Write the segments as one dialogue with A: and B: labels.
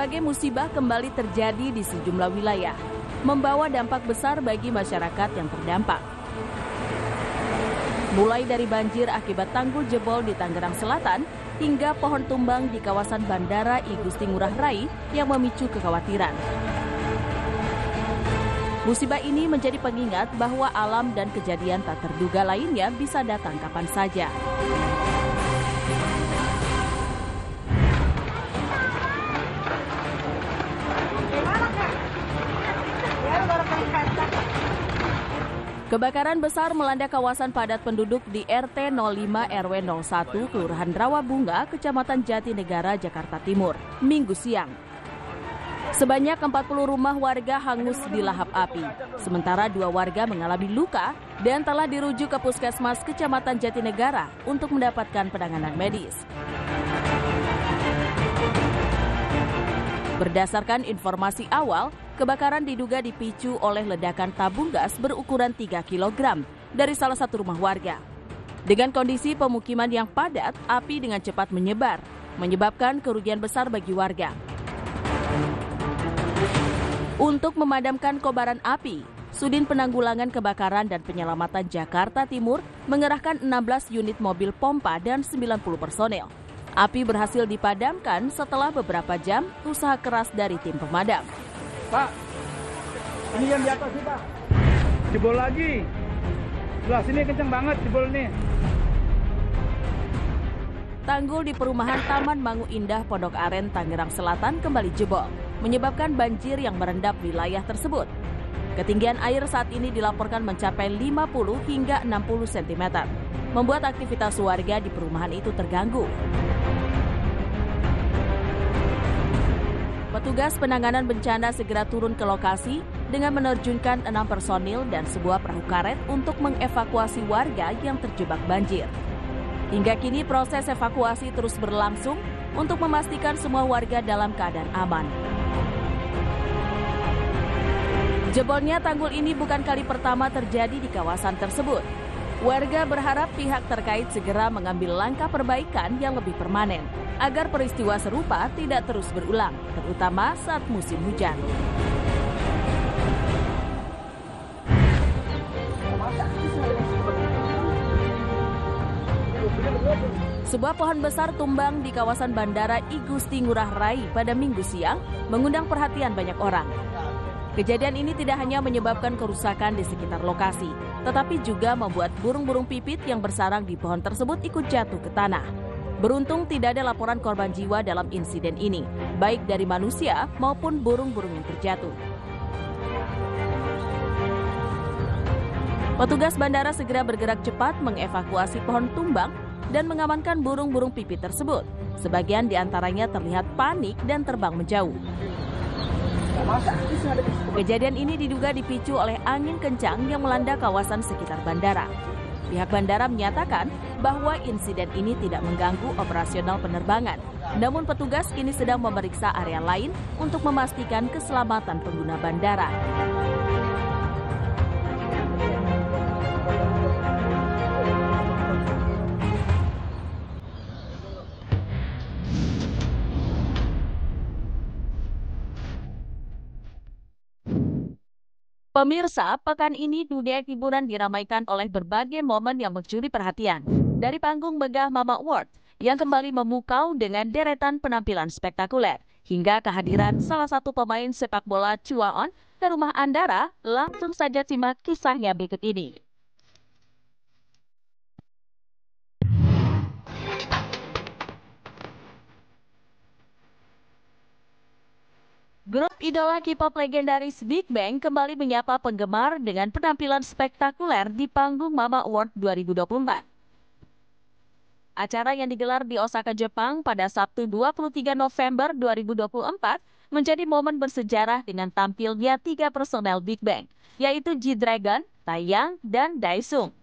A: Berbagai musibah kembali terjadi di sejumlah wilayah, membawa dampak besar bagi masyarakat yang terdampak. Mulai dari banjir akibat tanggul jebol di Tangerang Selatan, hingga pohon tumbang di kawasan Bandara I Gusti Ngurah Rai yang memicu kekhawatiran. Musibah ini menjadi pengingat bahwa alam dan kejadian tak terduga lainnya bisa datang kapan saja. Kebakaran besar melanda kawasan padat penduduk di RT 05 RW 01 Kelurahan Rawabunga, Kecamatan Jatinegara, Jakarta Timur, Minggu siang. Sebanyak 40 rumah warga hangus dilahap api, sementara 2 warga mengalami luka dan telah dirujuk ke Puskesmas Kecamatan Jatinegara untuk mendapatkan penanganan medis. Berdasarkan informasi awal, kebakaran diduga dipicu oleh ledakan tabung gas berukuran 3 kg dari salah satu rumah warga. Dengan kondisi pemukiman yang padat, api dengan cepat menyebar, menyebabkan kerugian besar bagi warga. Untuk memadamkan kobaran api, Sudin Penanggulangan Kebakaran dan Penyelamatan Jakarta Timur mengerahkan 16 unit mobil pompa dan 90 personel. Api berhasil dipadamkan setelah beberapa jam usaha keras dari tim pemadam.
B: Pak, ini yang di atas sih Pak. Jebol lagi. Sebelah sini kenceng banget jebol nih.
A: Tanggul di perumahan Taman Mangu Indah, Pondok Aren, Tangerang Selatan kembali jebol, menyebabkan banjir yang merendam wilayah tersebut. Ketinggian air saat ini dilaporkan mencapai 50 hingga 60 cm, membuat aktivitas warga di perumahan itu terganggu. Petugas penanganan bencana segera turun ke lokasi dengan menerjunkan 6 personil dan sebuah perahu karet untuk mengevakuasi warga yang terjebak banjir. Hingga kini proses evakuasi terus berlangsung untuk memastikan semua warga dalam keadaan aman. Jebolnya tanggul ini bukan kali pertama terjadi di kawasan tersebut. Warga berharap pihak terkait segera mengambil langkah perbaikan yang lebih permanen agar peristiwa serupa tidak terus berulang, terutama saat musim hujan. Sebuah pohon besar tumbang di kawasan Bandara I Gusti Ngurah Rai pada Minggu siang mengundang perhatian banyak orang. Kejadian ini tidak hanya menyebabkan kerusakan di sekitar lokasi, tetapi juga membuat burung-burung pipit yang bersarang di pohon tersebut ikut jatuh ke tanah. Beruntung tidak ada laporan korban jiwa dalam insiden ini, baik dari manusia maupun burung-burung yang terjatuh. Petugas bandara segera bergerak cepat mengevakuasi pohon tumbang dan mengamankan burung-burung pipit tersebut. Sebagian di antaranya terlihat panik dan terbang menjauh. Kejadian ini diduga dipicu oleh angin kencang yang melanda kawasan sekitar bandara. Pihak bandara menyatakan bahwa insiden ini tidak mengganggu operasional penerbangan. Namun petugas kini sedang memeriksa area lain untuk memastikan keselamatan pengguna bandara. Pemirsa, pekan ini dunia hiburan diramaikan oleh berbagai momen yang mencuri perhatian. Dari panggung megah Mama Award yang kembali memukau dengan deretan penampilan spektakuler, hingga kehadiran salah satu pemain sepak bola Chuaon ke rumah Andara, langsung saja simak kisahnya berikut ini. Grup idola K-pop legendaris Big Bang kembali menyapa penggemar dengan penampilan spektakuler di panggung Mama Award 2024. Acara yang digelar di Osaka, Jepang pada Sabtu 23 November 2024 menjadi momen bersejarah dengan tampilnya 3 personel Big Bang, yaitu G-Dragon, Taeyang, dan Daesung.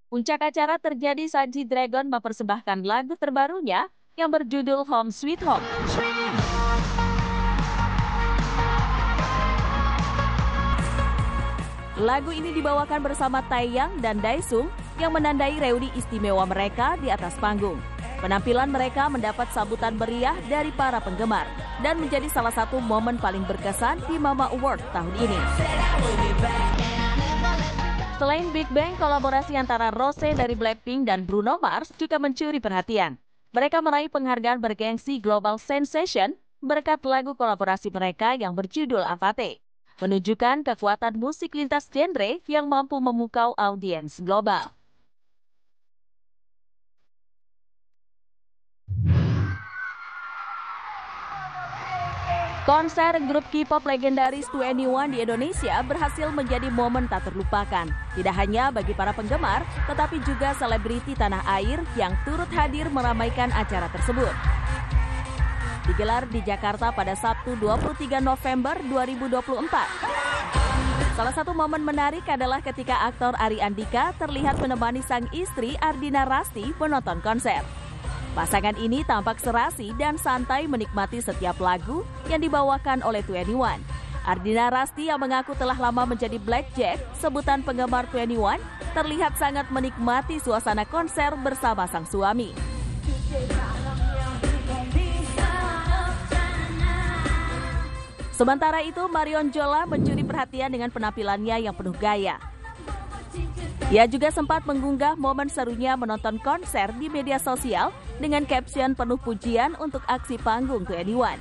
A: Puncak acara terjadi saat G-Dragon mempersembahkan lagu terbarunya yang berjudul Home Sweet Home. Lagu ini dibawakan bersama Taeyang dan Daesung yang menandai reuni istimewa mereka di atas panggung. Penampilan mereka mendapat sambutan meriah dari para penggemar dan menjadi salah satu momen paling berkesan di Mama Award tahun ini. Selain Big Bang, kolaborasi antara Rose dari Blackpink dan Bruno Mars juga mencuri perhatian. Mereka meraih penghargaan bergengsi Global Sensation berkat lagu kolaborasi mereka yang berjudul Avate, menunjukkan kekuatan musik lintas genre yang mampu memukau audiens global. Konser grup K-pop legendaris 2NE1 di Indonesia berhasil menjadi momen tak terlupakan. Tidak hanya bagi para penggemar, tetapi juga selebriti tanah air yang turut hadir meramaikan acara tersebut. Digelar di Jakarta pada Sabtu 23 November 2024. Salah satu momen menarik adalah ketika aktor Ari Andika terlihat menemani sang istri Ardina Rasti menonton konser. Pasangan ini tampak serasi dan santai menikmati setiap lagu yang dibawakan oleh 2NE1. Ardina Rasti yang mengaku telah lama menjadi Blackjack, sebutan penggemar 2NE1, terlihat sangat menikmati suasana konser bersama sang suami. Sementara itu, Marion Jola mencuri perhatian dengan penampilannya yang penuh gaya. Ia juga sempat mengunggah momen serunya menonton konser di media sosial dengan caption penuh pujian untuk aksi panggung 2NE1.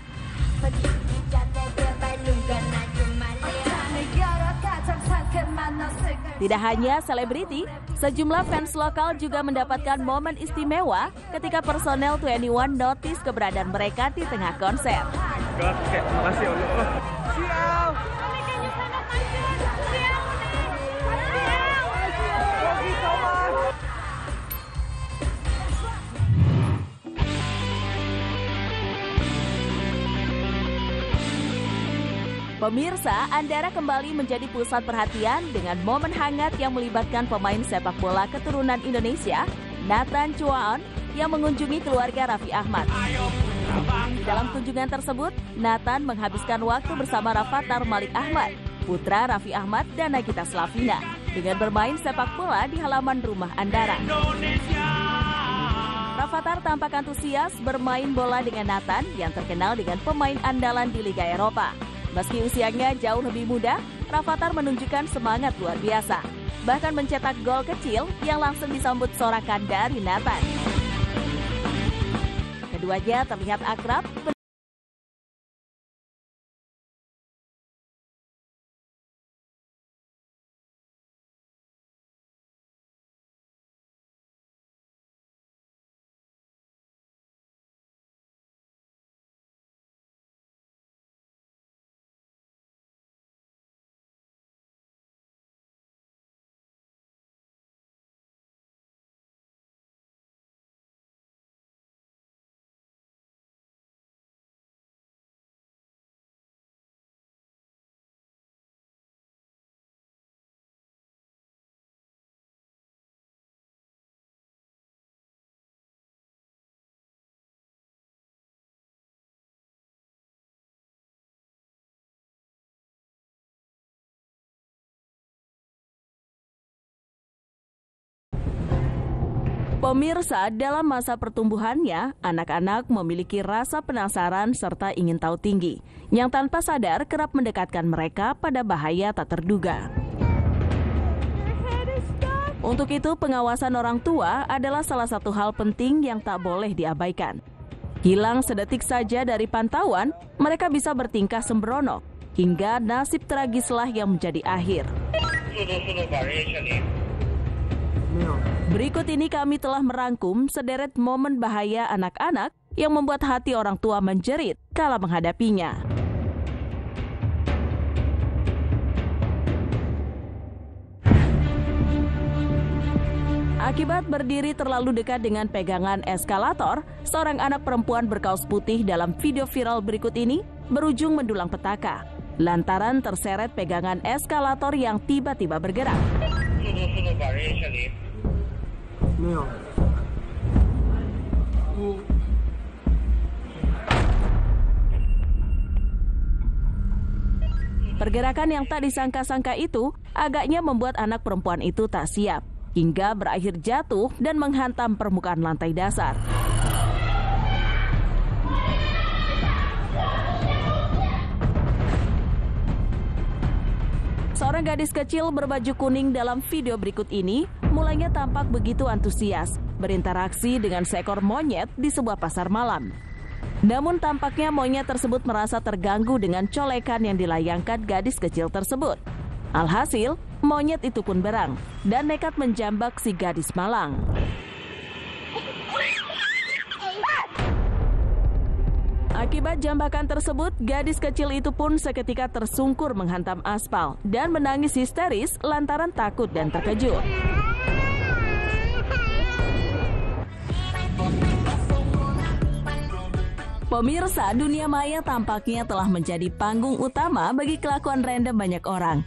A: Tidak hanya selebriti, sejumlah fans lokal juga mendapatkan momen istimewa ketika personel 2NE1 notice keberadaan mereka di tengah konser.
B: Makasih Allah. Siap.
A: Pemirsa, Andara kembali menjadi pusat perhatian dengan momen hangat yang melibatkan pemain sepak bola keturunan Indonesia, Nathan Chuaon, yang mengunjungi keluarga Raffi Ahmad. Dalam kunjungan tersebut, Nathan menghabiskan waktu bersama Rafathar Malik Ahmad, putra Raffi Ahmad dan Nagita Slavina, dengan bermain sepak bola di halaman rumah Andara. Rafathar tampak antusias bermain bola dengan Nathan yang terkenal dengan pemain andalan di Liga Eropa. Meski usianya jauh lebih muda, Rafathar menunjukkan semangat luar biasa. Bahkan mencetak gol kecil yang langsung disambut sorakan dari Nathan. Keduanya terlihat akrab. Pemirsa, dalam masa pertumbuhannya, anak-anak memiliki rasa penasaran serta ingin tahu tinggi, yang tanpa sadar kerap mendekatkan mereka pada bahaya tak terduga. Untuk itu, pengawasan orang tua adalah salah satu hal penting yang tak boleh diabaikan. Hilang sedetik saja dari pantauan, mereka bisa bertingkah sembrono, hingga nasib tragislah yang menjadi akhir. Berikut ini kami telah merangkum sederet momen bahaya anak-anak yang membuat hati orang tua menjerit kala menghadapinya. Akibat berdiri terlalu dekat dengan pegangan eskalator, seorang anak perempuan berkaos putih dalam video viral berikut ini berujung mendulang petaka lantaran terseret pegangan eskalator yang tiba-tiba bergerak. Pergerakan yang tak disangka-sangka itu agaknya membuat anak perempuan itu tak siap, hingga berakhir jatuh dan menghantam permukaan lantai dasar. Seorang gadis kecil berbaju kuning dalam video berikut ini mulainya tampak begitu antusias berinteraksi dengan seekor monyet di sebuah pasar malam. Namun tampaknya monyet tersebut merasa terganggu dengan colekan yang dilayangkan gadis kecil tersebut. Alhasil, monyet itu pun berang dan nekat menjambak si gadis malang. Akibat jambakan tersebut, gadis kecil itu pun seketika tersungkur menghantam aspal dan menangis histeris lantaran takut dan terkejut. Pemirsa, dunia maya tampaknya telah menjadi panggung utama bagi kelakuan random banyak orang.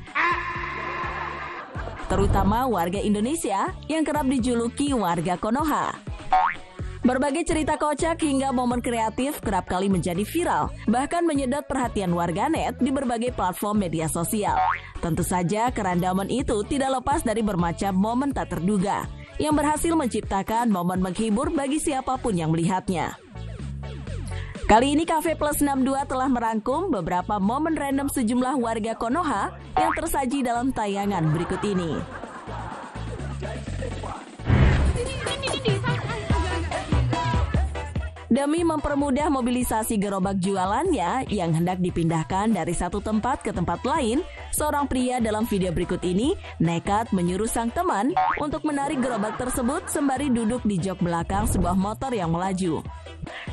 A: Terutama warga Indonesia yang kerap dijuluki warga Konoha. Berbagai cerita kocak hingga momen kreatif kerap kali menjadi viral, bahkan menyedot perhatian warganet di berbagai platform media sosial. Tentu saja kerandoman itu tidak lepas dari bermacam momen tak terduga, yang berhasil menciptakan momen menghibur bagi siapapun yang melihatnya. Kali ini Cafe Plus 62 telah merangkum beberapa momen random sejumlah warga Konoha yang tersaji dalam tayangan berikut ini. Demi mempermudah mobilisasi gerobak jualannya yang hendak dipindahkan dari satu tempat ke tempat lain, seorang pria dalam video berikut ini nekat menyuruh sang teman untuk menarik gerobak tersebut sembari duduk di jok belakang sebuah motor yang melaju.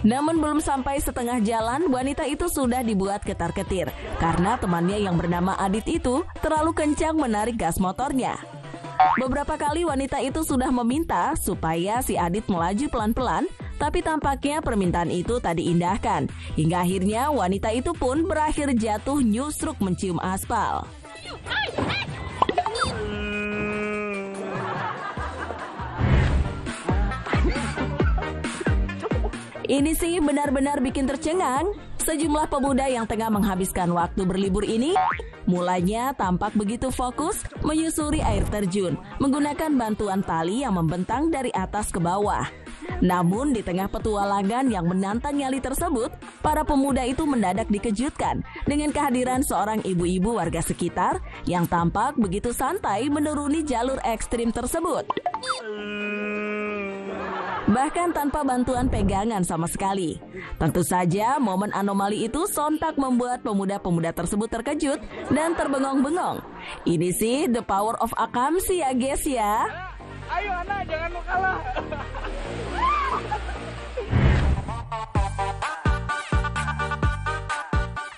A: Namun belum sampai setengah jalan, wanita itu sudah dibuat ketar-ketir karena temannya yang bernama Adit itu terlalu kencang menarik gas motornya. Beberapa kali wanita itu sudah meminta supaya si Adit melaju pelan-pelan, tapi tampaknya permintaan itu tak diindahkan. Hingga akhirnya wanita itu pun berakhir jatuh nyusruk mencium aspal. Ini sih benar-benar bikin tercengang. Sejumlah pemuda yang tengah menghabiskan waktu berlibur ini mulanya tampak begitu fokus menyusuri air terjun menggunakan bantuan tali yang membentang dari atas ke bawah. Namun di tengah petualangan yang menantang nyali tersebut, para pemuda itu mendadak dikejutkan dengan kehadiran seorang ibu-ibu warga sekitar yang tampak begitu santai menuruni jalur ekstrim tersebut. Bahkan tanpa bantuan pegangan sama sekali. Tentu saja momen anomali itu sontak membuat pemuda-pemuda tersebut terkejut dan terbengong-bengong. Ini sih the power of Akamsi ya guys ya.
B: Ayo anak, jangan mau kalah.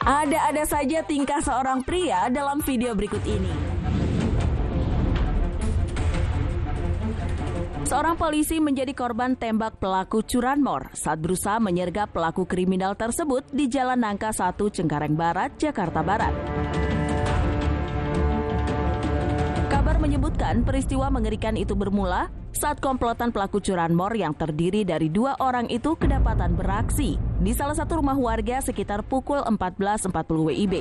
A: Ada-ada saja tingkah seorang pria dalam video berikut ini. Seorang polisi menjadi korban tembak pelaku curanmor saat berusaha menyergap pelaku kriminal tersebut di Jalan Nangka 1 Cengkareng Barat, Jakarta Barat. Kabar menyebutkan peristiwa mengerikan itu bermula saat komplotan pelaku curanmor yang terdiri dari 2 orang itu kedapatan beraksi di salah satu rumah warga sekitar pukul 14.40 WIB.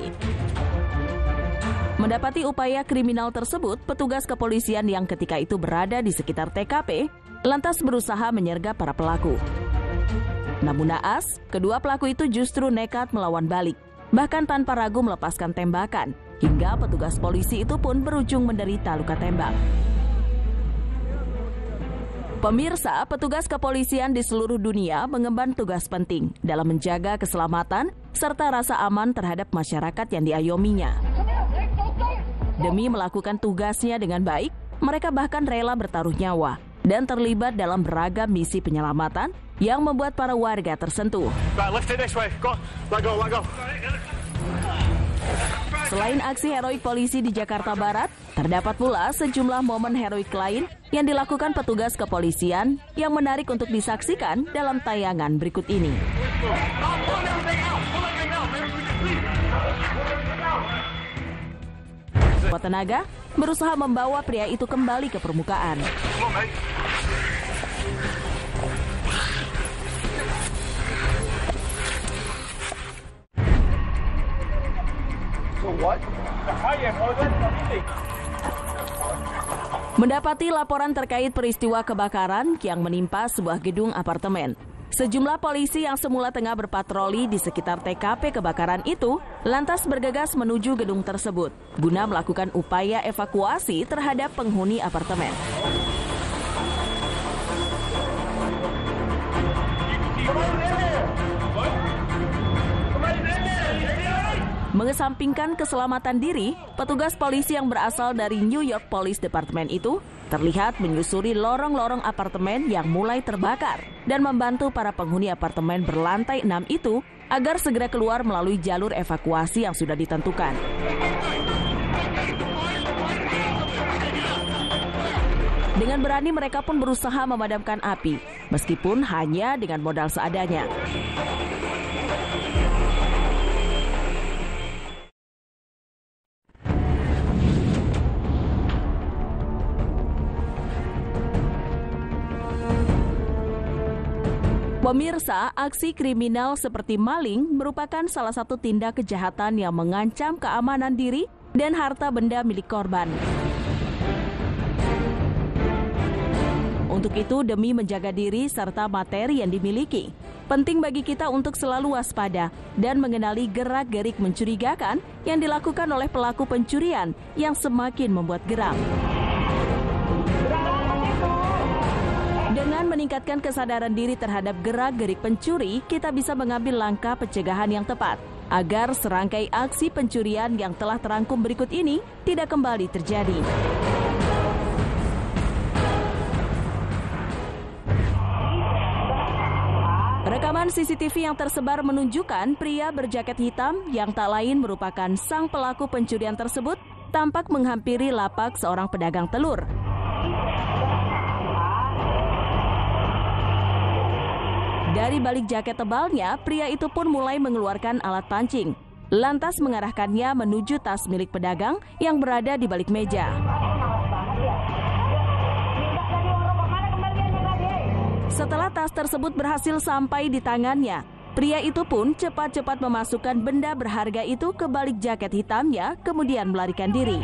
A: Mendapati upaya kriminal tersebut, petugas kepolisian yang ketika itu berada di sekitar TKP lantas berusaha menyergap para pelaku. Namun naas, kedua pelaku itu justru nekat melawan balik, bahkan tanpa ragu melepaskan tembakan, hingga petugas polisi itu pun berujung menderita luka tembak. Pemirsa, petugas kepolisian di seluruh dunia mengemban tugas penting dalam menjaga keselamatan serta rasa aman terhadap masyarakat yang diayominya. Demi melakukan tugasnya dengan baik, mereka bahkan rela bertaruh nyawa dan terlibat dalam beragam misi penyelamatan yang membuat para warga tersentuh. Selain aksi heroik polisi di Jakarta Barat, terdapat pula sejumlah momen heroik lain yang dilakukan petugas kepolisian yang menarik untuk disaksikan dalam tayangan berikut ini. Sekuat tenaga berusaha membawa pria itu kembali ke permukaan. Mendapati laporan terkait peristiwa kebakaran yang menimpa sebuah gedung apartemen, Sejumlah polisi yang semula tengah berpatroli di sekitar TKP kebakaran itu lantas bergegas menuju gedung tersebut guna melakukan upaya evakuasi terhadap penghuni apartemen. Mengesampingkan keselamatan diri, petugas polisi yang berasal dari New York Police Department itu terlihat menyusuri lorong-lorong apartemen yang mulai terbakar dan membantu para penghuni apartemen berlantai 6 itu agar segera keluar melalui jalur evakuasi yang sudah ditentukan. Dengan berani mereka pun berusaha memadamkan api, meskipun hanya dengan modal seadanya. Pemirsa, aksi kriminal seperti maling merupakan salah satu tindak kejahatan yang mengancam keamanan diri dan harta benda milik korban. Untuk itu, demi menjaga diri serta materi yang dimiliki, penting bagi kita untuk selalu waspada dan mengenali gerak-gerik mencurigakan yang dilakukan oleh pelaku pencurian yang semakin membuat geram. Dengan meningkatkan kesadaran diri terhadap gerak-gerik pencuri, kita bisa mengambil langkah pencegahan yang tepat agar serangkai aksi pencurian yang telah terangkum berikut ini tidak kembali terjadi. Rekaman CCTV yang tersebar menunjukkan pria berjaket hitam yang tak lain merupakan sang pelaku pencurian tersebut tampak menghampiri lapak seorang pedagang telur. Dari balik jaket tebalnya, pria itu pun mulai mengeluarkan alat pancing, lantas mengarahkannya menuju tas milik pedagang yang berada di balik meja. Setelah tas tersebut berhasil sampai di tangannya, pria itu pun cepat-cepat memasukkan benda berharga itu ke balik jaket hitamnya, kemudian melarikan diri.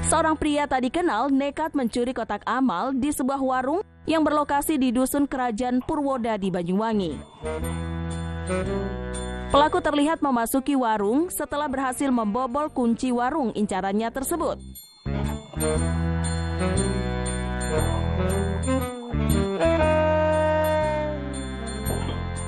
A: Seorang pria tak dikenal nekat mencuri kotak amal di sebuah warung yang berlokasi di Dusun Kerajaan Purwoda di Banyuwangi. Pelaku terlihat memasuki warung setelah berhasil membobol kunci warung incarannya tersebut.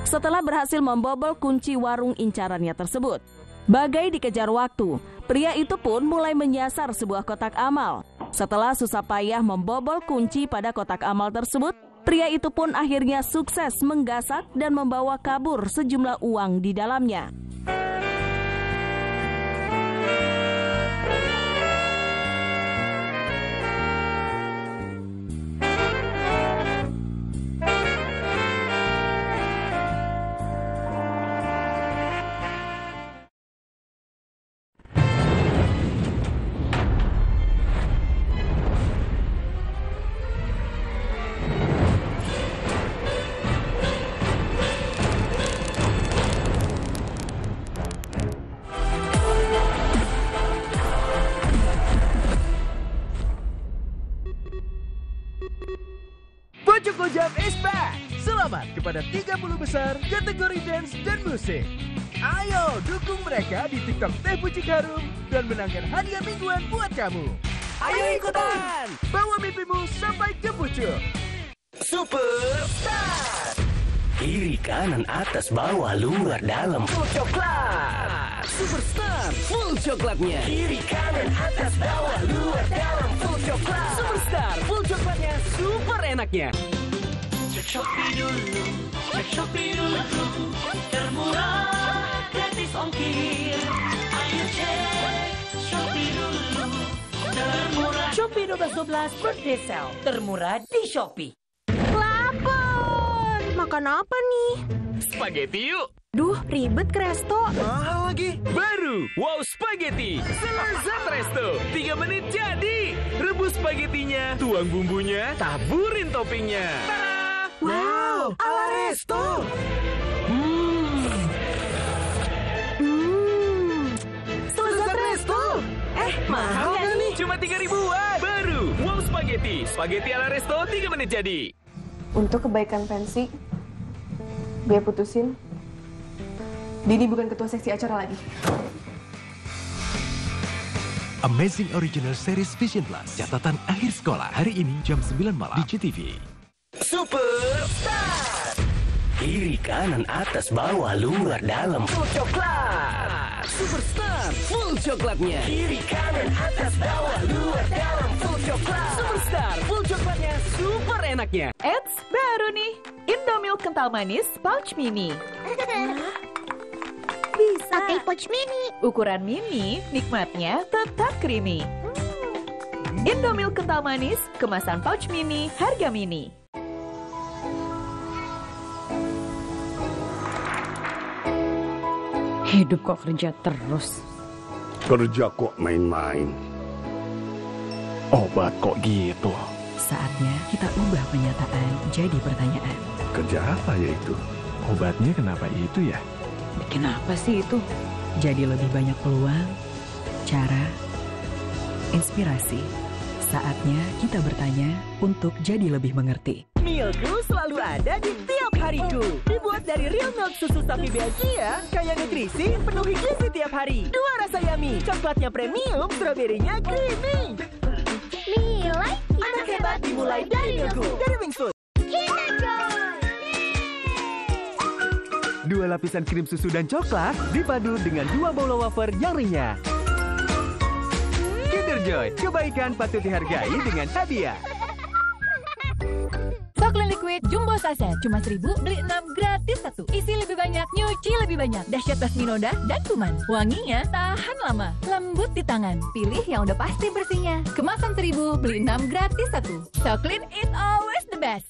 A: Setelah berhasil membobol kunci warung incarannya tersebut, bagai dikejar waktu, pria itu pun mulai menyasar sebuah kotak amal. Setelah susah payah membobol kunci pada kotak amal tersebut, pria itu pun akhirnya sukses menggasak dan membawa kabur sejumlah uang di dalamnya.
C: Pojok Gojab is back! Selamat kepada 30 besar kategori dance dan musik. Ayo dukung mereka di TikTok Teh Pucuk Harum dan menangkan hadiah mingguan buat kamu. Ayo ikutan! Bawa mimpimu sampai ke pucuk. Superstar!
D: Kiri, kanan, atas, bawah, luar, dalam.
C: Full coklat! Superstar! Full coklatnya!
D: Kiri, kanan, atas, bawah, luar, dalam.
C: Full coklat! Superstar! Full coklatnya super enaknya!
E: Cek Shopee dulu, cek Shopee dulu. Termurah, gratis ongkir. Ayo cek Shopee dulu, termurah.
F: Shopee 1212 birthday sale termurah di Shopee.
G: Lapar! Makan apa nih?
C: Spaghetti yuk!
G: Duh, ribet ke resto.
C: Mahal lagi. Baru Wow Spaghetti selezat resto. 3 menit jadi. Rebus spaghettinya, tuang bumbunya, taburin toppingnya. Tada!
G: Wow,
C: ala resto.
G: Selezat resto. Mahal
C: Mahal nih? Cuma 3 ribuan. Baru Wow Spaghetti. Spaghetti ala resto 3 menit jadi.
H: Untuk kebaikan pensi, gue putusin Dini bukan ketua seksi acara lagi.
I: Amazing Original Series Vision Plus. Catatan akhir sekolah. Hari ini jam 9 malam di GTV.
C: Superstar.
D: Kiri, kanan, atas, bawah, luar, dalam.
C: Full coklat. Superstar. Full coklatnya.
D: Kiri, kanan, atas, bawah, luar, dalam.
C: Full coklat. Superstar. Full coklatnya super enaknya.
G: Eits, baru nih. Indomilk kental manis pouch mini. Bisa.
J: Pakai pouch mini.
G: Ukuran mini, nikmatnya tetap creamy. Indomilk kental manis, kemasan pouch mini, harga mini.
F: Hidup kok kerja terus.
K: Kerja kok main-main. Obat kok gitu.
F: Saatnya kita ubah pernyataan jadi pertanyaan.
K: Kerja apa ya itu?
I: Obatnya kenapa itu ya?
F: Bikin apa sih itu? Jadi lebih banyak peluang, cara, inspirasi. Saatnya kita bertanya untuk jadi lebih mengerti.
C: Milku selalu ada di tiap hariku. Dibuat dari real milk susu sapi Belgia, kaya nutrisi, penuhi gizi tiap hari. 2 rasa yummy, coklatnya premium, stroberinya creamy.
J: Nilai
C: Anak hebat dimulai dari Milku, dari Wingfood.
J: Kinderjoy.
C: 2 lapisan krim susu dan coklat dipadu dengan 2 bola wafer yang renyah. Kinder Joy, kebaikan patut dihargai dengan hadiah.
G: Coklat liquid jumbo saset cuma 1.000 beli 6 gratis 1. Isi lebih banyak, nyuci lebih banyak. Dahsyat basmi noda dan kuman. Wanginya tahan lama, lembut di tangan. Pilih yang udah pasti bersihnya. Kemasan 1.000 beli 6 gratis 1. So clean, it always the best.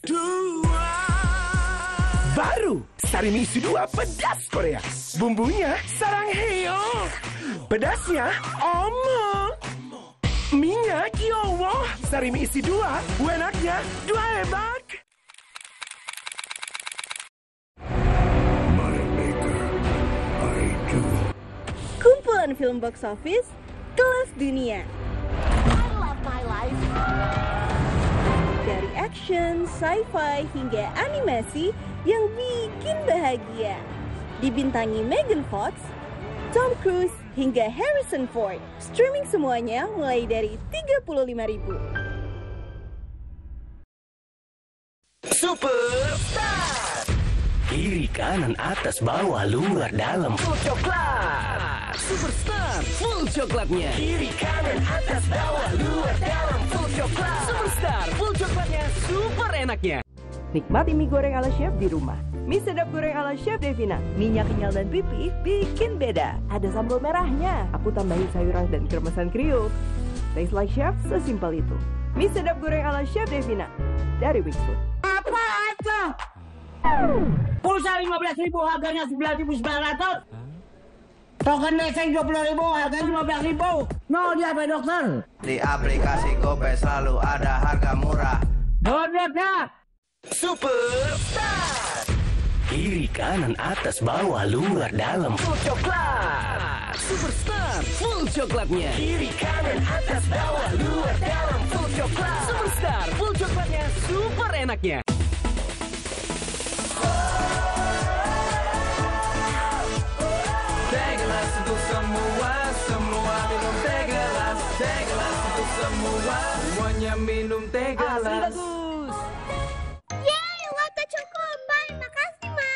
C: Baru Sarimi isi 2 pedas Korea. Bumbunya sarangheo. Pedasnya omong. Minyak yowo. Sarimi isi 2. Enaknya 2 hebat.
K: My maker, I do.
L: Kumpulan film box office kelas dunia.
J: I love my life.
L: Dari action, sci-fi, hingga animasi yang bikin bahagia. Dibintangi Megan Fox, Tom Cruise, hingga Harrison Ford. Streaming semuanya mulai dari 35.000.
C: Superstar.
D: Kiri, kanan, atas, bawah, luar, dalam.
C: Full coklat. Superstar. Full coklatnya.
D: Kiri, kanan, atas, bawah, luar, dalam.
C: Full coklat. Superstar. Full coklatnya super enaknya. Nikmati mie goreng ala chef di rumah. Mie sedap goreng ala Chef Devina. Minyak kenyal dan pipih bikin beda. Ada sambal merahnya. Aku tambahin sayuran dan kremesan kriuk. Taste like chef, sesimpel itu. Mie sedap goreng ala Chef Devina. Dari Wingfood.
F: Apa itu? Pulsa 15.000 harganya 11.900. Token meseng 20.000 harganya 15.000. No dia Pak Dokter.
M: Di aplikasi GoPay selalu ada harga murah.
F: Download ya.
C: Superstar.
D: Kiri, kanan, atas, bawah, luar, dalam.
C: Full coklat. Superstar. Full coklatnya.
D: Kiri, kanan, atas, bawah, luar, dalam.
C: Full coklat. Superstar. Full coklatnya super enaknya. Teh gelas untuk semua, semua minum teh gelas. Teh gelas untuk semua, semuanya minum teh gelas. Asli bagus.
J: Yeay, Water Choco Pie. Makasih, Ma.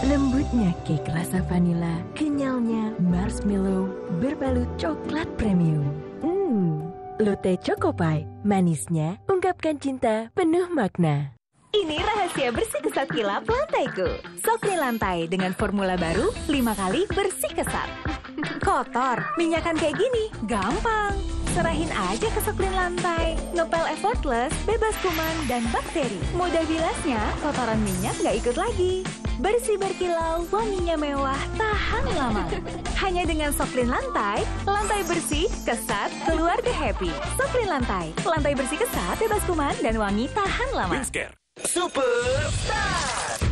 G: Lembutnya cake rasa vanila, kenyalnya marshmallow berbalut coklat premium. Lotte Choco Pie, manisnya ungkapkan cinta penuh makna. Ini rahasia bersih kesat kilap lantaiku. Sokri lantai dengan formula baru 5 kali bersih kesat. Kotor, minyakan kayak gini, gampang. Serahin aja ke Soklin lantai. Ngepel effortless, bebas kuman dan bakteri. Mudah bilasnya, kotoran minyak nggak ikut lagi. bersih berkilau, wanginya mewah, tahan lama. Hanya dengan Soklin Lantai, lantai bersih, kesat, keluarga happy. Soklin Lantai, lantai bersih kesat, bebas kuman, dan wangi tahan lama.
D: Windscare Superstar.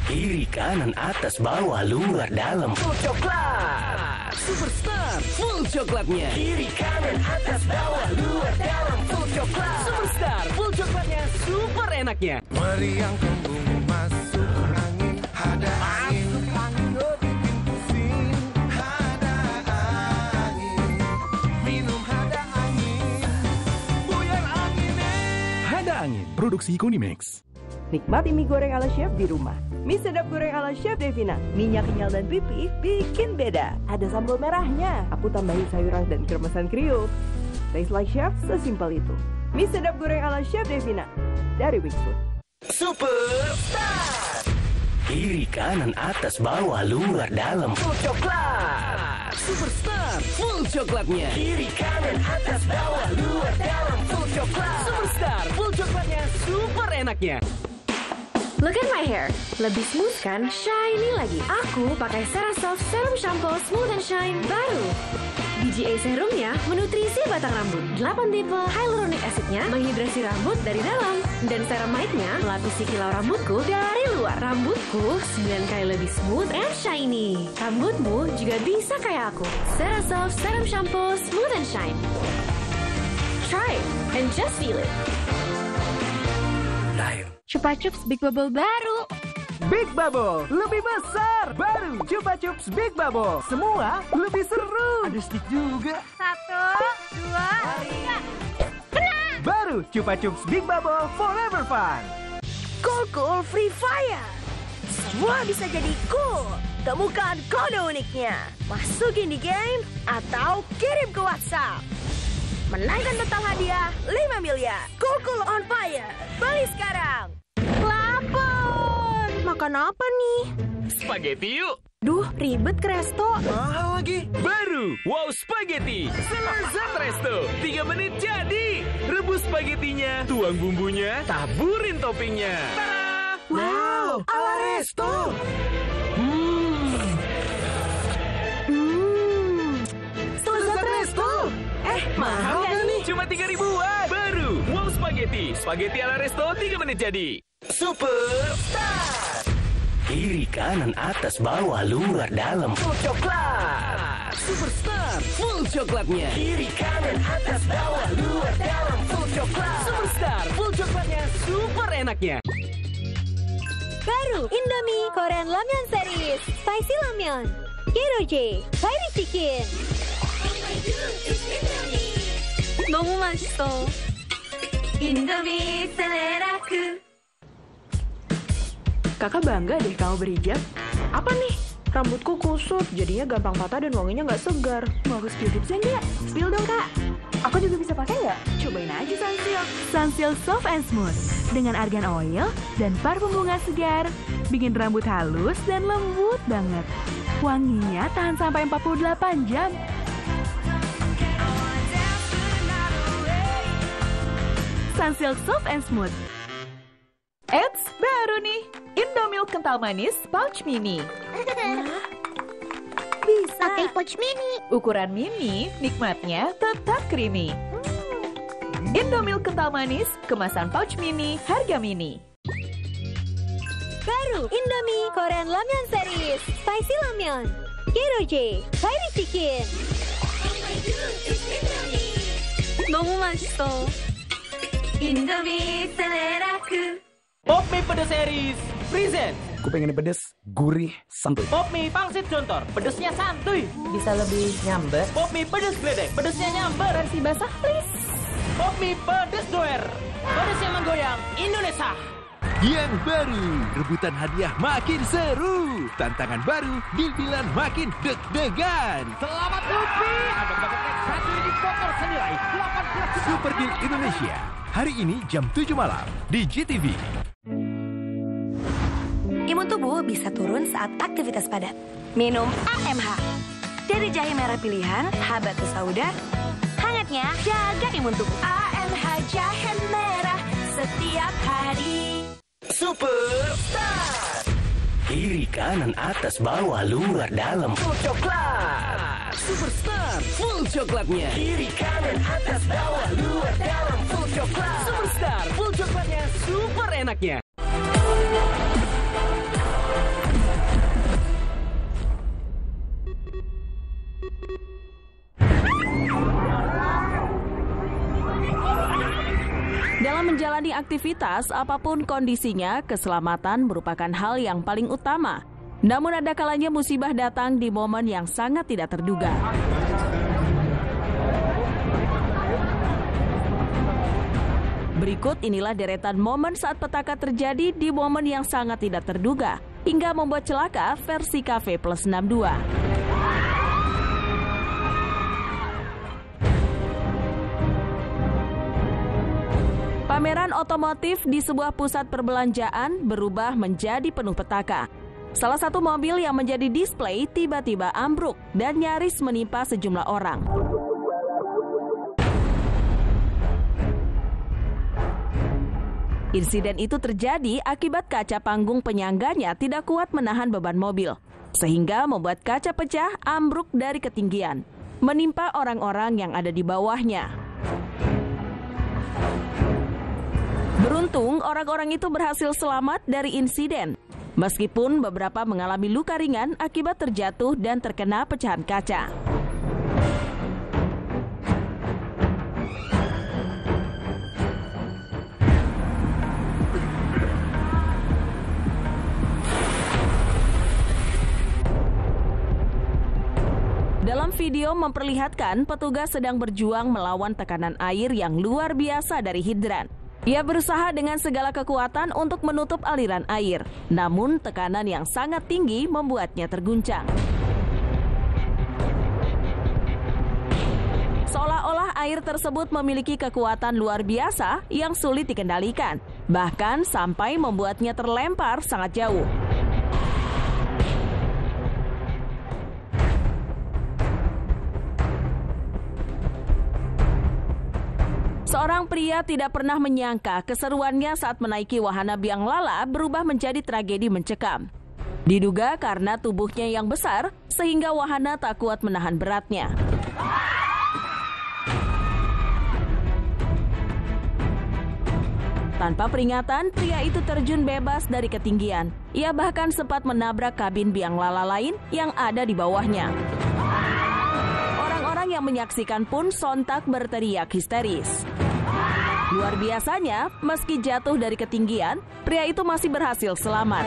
D: Kiri, kanan, atas, bawah, luar, dalam, full coklat. Superstar, full coklatnya. Kiri, kanan, atas, bawah, luar, dalam, full coklat. Superstar, full coklatnya, super enaknya.
C: Meriang kembung masuk angin, ada angin, bikin pusing, ada angin, minum ada angin, buyar angin.
I: Hada Angin, produksi Kunimax.
N: Nikmati mie goreng ala chef di rumah. Mie sedap goreng ala Chef Devina. Minyak kenyal dan pipih bikin beda. Ada sambal merahnya. Aku tambahin sayuran dan kremesan Krio. Taste like chef, sesimpel itu. Mie sedap goreng ala Chef Devina. Dari Wingfood.
D: Superstar. Kiri, kanan, atas, bawah, luar, dalam, full coklat. Superstar, full coklatnya. Kiri, kanan, atas, bawah, luar, dalam, full coklat. Superstar, full coklatnya, super enaknya.
O: Look at my hair, lebih smooth kan, shiny lagi. Aku pakai CeraSoft Serum Shampoo Smooth and Shine baru. BGA serumnya menutrisi batang rambut. 8 tipe hyaluronic acidnya menghidrasi rambut dari dalam. Dan ceramide-nya melapisi kilau rambutku dari luar. Rambutku 9 kali lebih smooth and shiny. Rambutmu juga bisa kayak aku. CeraSoft Serum Shampoo Smooth and Shine. Try it and just feel it.
G: Chupa Chups Big Bubble baru.
C: Big Bubble, lebih besar. Baru Chupa Chups Big Bubble. Semua lebih seru. Ada stick juga.
J: 1, 2, 3.
C: Baru Chupa Chups Big Bubble Forever Fun.
G: Cool Free Fire. Semua bisa jadi cool. Temukan kode uniknya. Masukin di game atau kirim ke WhatsApp. Menangkan total hadiah 5 miliar. Cool on Fire. Beli sekarang. Lapar. Makan apa nih?
D: Spaghetti yuk.
G: Duh, ribet ke resto.
C: Mahal lagi.
D: Baru Wow Spaghetti selezat resto. 3 menit jadi. Rebus spagettinya, tuang bumbunya, taburin toppingnya. Tada!
C: Wow, ala resto.
G: Selezat resto.
C: Mahal gak nih?
D: Cuma 3.000-an. Baru Wow Spaghetti. Spaghetti ala resto 3 menit jadi. Superstar. Kiri, kanan, atas, bawah, luar, dalam, full coklat. Superstar, full coklatnya. Kiri, kanan, atas, bawah, luar, dalam, full coklat. Superstar, full coklatnya, super enaknya.
J: Baru Indomie Korean Ramyeon Series Spicy Ramyeon Kiroje Fiery Chicken. 너무 맛있어. 인도미 셀레라크.
H: Kakak bangga deh kamu berhijab. Apa nih? Rambutku kusut, jadinya gampang patah dan wanginya nggak segar. Mau aku spill tipsnya nggak? Spill dong kak. Aku juga bisa pakai nggak? Cobain aja Sunsilk.
P: Sunsilk Soft and Smooth dengan argan oil dan parfum bunga segar, bikin rambut halus dan lembut banget. Wanginya tahan sampai 48 jam. Sunsilk Soft and Smooth.
F: Eits, baru nih, Indomilk kental manis pouch mini.
J: Bisa pakai pouch mini.
F: Ukuran mini, nikmatnya tetap creamy. Indomilk kental manis, kemasan pouch mini, harga mini.
J: Baru Indomie Korean Ramyeon Series Spicy Ramyeon Kiroje Fiery Chicken. 너무 맛있어. 인도미 셀레라크.
Q: Pop mie pedas series present.
B: Gue pengen pedes, gurih, santuy.
Q: Pop mie pangsit jontor, pedesnya santuy.
R: Bisa lebih nyamber.
Q: Pop mie pedes gledek, pedesnya nyamber.
F: Versi basah please.
Q: Pop mie pedes doer, pedesnya menggoyang Indonesia.
I: Yang baru, rebutan hadiah makin seru. Tantangan baru, deal-dealan makin deg-degan.
Q: Selamat Lupi, Anda mendapatkan 1 unit motor senilai 18
I: Super Deal Indonesia. Hari ini jam 7 malam di GTV.
G: Imun tubuh bisa turun saat aktivitas padat. Minum AMH. Dari jahe merah pilihan, Habatus Sauda. Hangatnya jaga imun tubuh. AMH jahe merah setiap hari.
D: Superstar. Kiri, kanan, atas, bawah, luar, dalam, full coklat. Superstar, full coklatnya. Kiri, kanan, atas, bawah, luar, dalam, full coklat. Superstar, full coklatnya, super enaknya.
A: Dalam menjalani aktivitas, apapun kondisinya, keselamatan merupakan hal yang paling utama. Namun ada kalanya musibah datang di momen yang sangat tidak terduga. Berikut inilah deretan momen saat petaka terjadi di momen yang sangat tidak terduga, hingga membuat celaka versi Cafe Plus 62. Pameran otomotif di sebuah pusat perbelanjaan berubah menjadi penuh petaka. Salah satu mobil yang menjadi display tiba-tiba ambruk dan nyaris menimpa sejumlah orang. Insiden itu terjadi akibat kaca panggung penyangganya tidak kuat menahan beban mobil, sehingga membuat kaca pecah ambruk dari ketinggian, menimpa orang-orang yang ada di bawahnya. Beruntung, orang-orang itu berhasil selamat dari insiden, meskipun beberapa mengalami luka ringan akibat terjatuh dan terkena pecahan kaca. Dalam video memperlihatkan petugas sedang berjuang melawan tekanan air yang luar biasa dari hidran. Ia berusaha dengan segala kekuatan untuk menutup aliran air, namun tekanan yang sangat tinggi membuatnya terguncang. Seolah-olah air tersebut memiliki kekuatan luar biasa yang sulit dikendalikan, bahkan sampai membuatnya terlempar sangat jauh. Seorang pria tidak pernah menyangka keseruannya saat menaiki wahana biang lala berubah menjadi tragedi mencekam. Diduga karena tubuhnya yang besar, sehingga wahana tak kuat menahan beratnya. Tanpa peringatan, pria itu terjun bebas dari ketinggian. Ia bahkan sempat menabrak kabin biang lala lain yang ada di bawahnya. Orang-orang yang menyaksikan pun sontak berteriak histeris. Luar biasanya, meski jatuh dari ketinggian, pria itu masih berhasil selamat.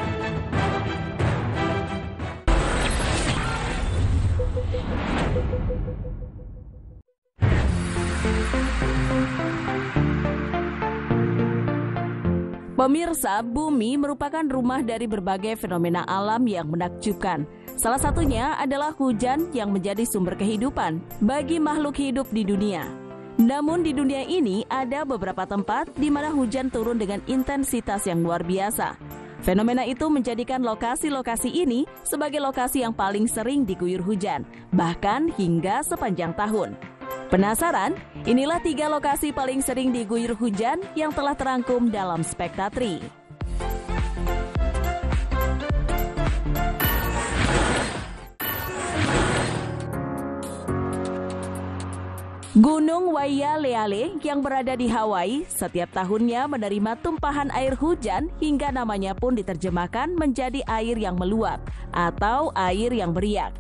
A: Pemirsa, bumi merupakan rumah dari berbagai fenomena alam yang menakjubkan. Salah satunya adalah hujan yang menjadi sumber kehidupan bagi makhluk hidup di dunia. Namun di dunia ini ada beberapa tempat di mana hujan turun dengan intensitas yang luar biasa. Fenomena itu menjadikan lokasi-lokasi ini sebagai lokasi yang paling sering diguyur hujan, bahkan hingga sepanjang tahun. Penasaran? Inilah 3 lokasi paling sering diguyur hujan yang telah terangkum dalam Spektatri. Gunung Waiyaleale yang berada di Hawaii setiap tahunnya menerima tumpahan air hujan hingga namanya pun diterjemahkan menjadi air yang meluap atau air yang beriak.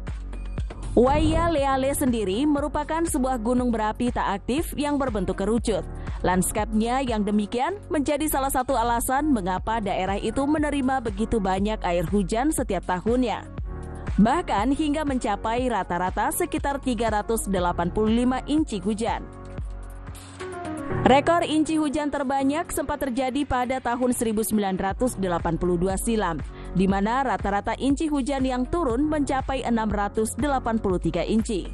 A: Waiyaleale sendiri merupakan sebuah gunung berapi tak aktif yang berbentuk kerucut. Lanskapnya yang demikian menjadi salah satu alasan mengapa daerah itu menerima begitu banyak air hujan setiap tahunnya. Bahkan hingga mencapai rata-rata sekitar 385 inci hujan. Rekor inci hujan terbanyak sempat terjadi pada tahun 1982 silam, di mana rata-rata inci hujan yang turun mencapai 683 inci.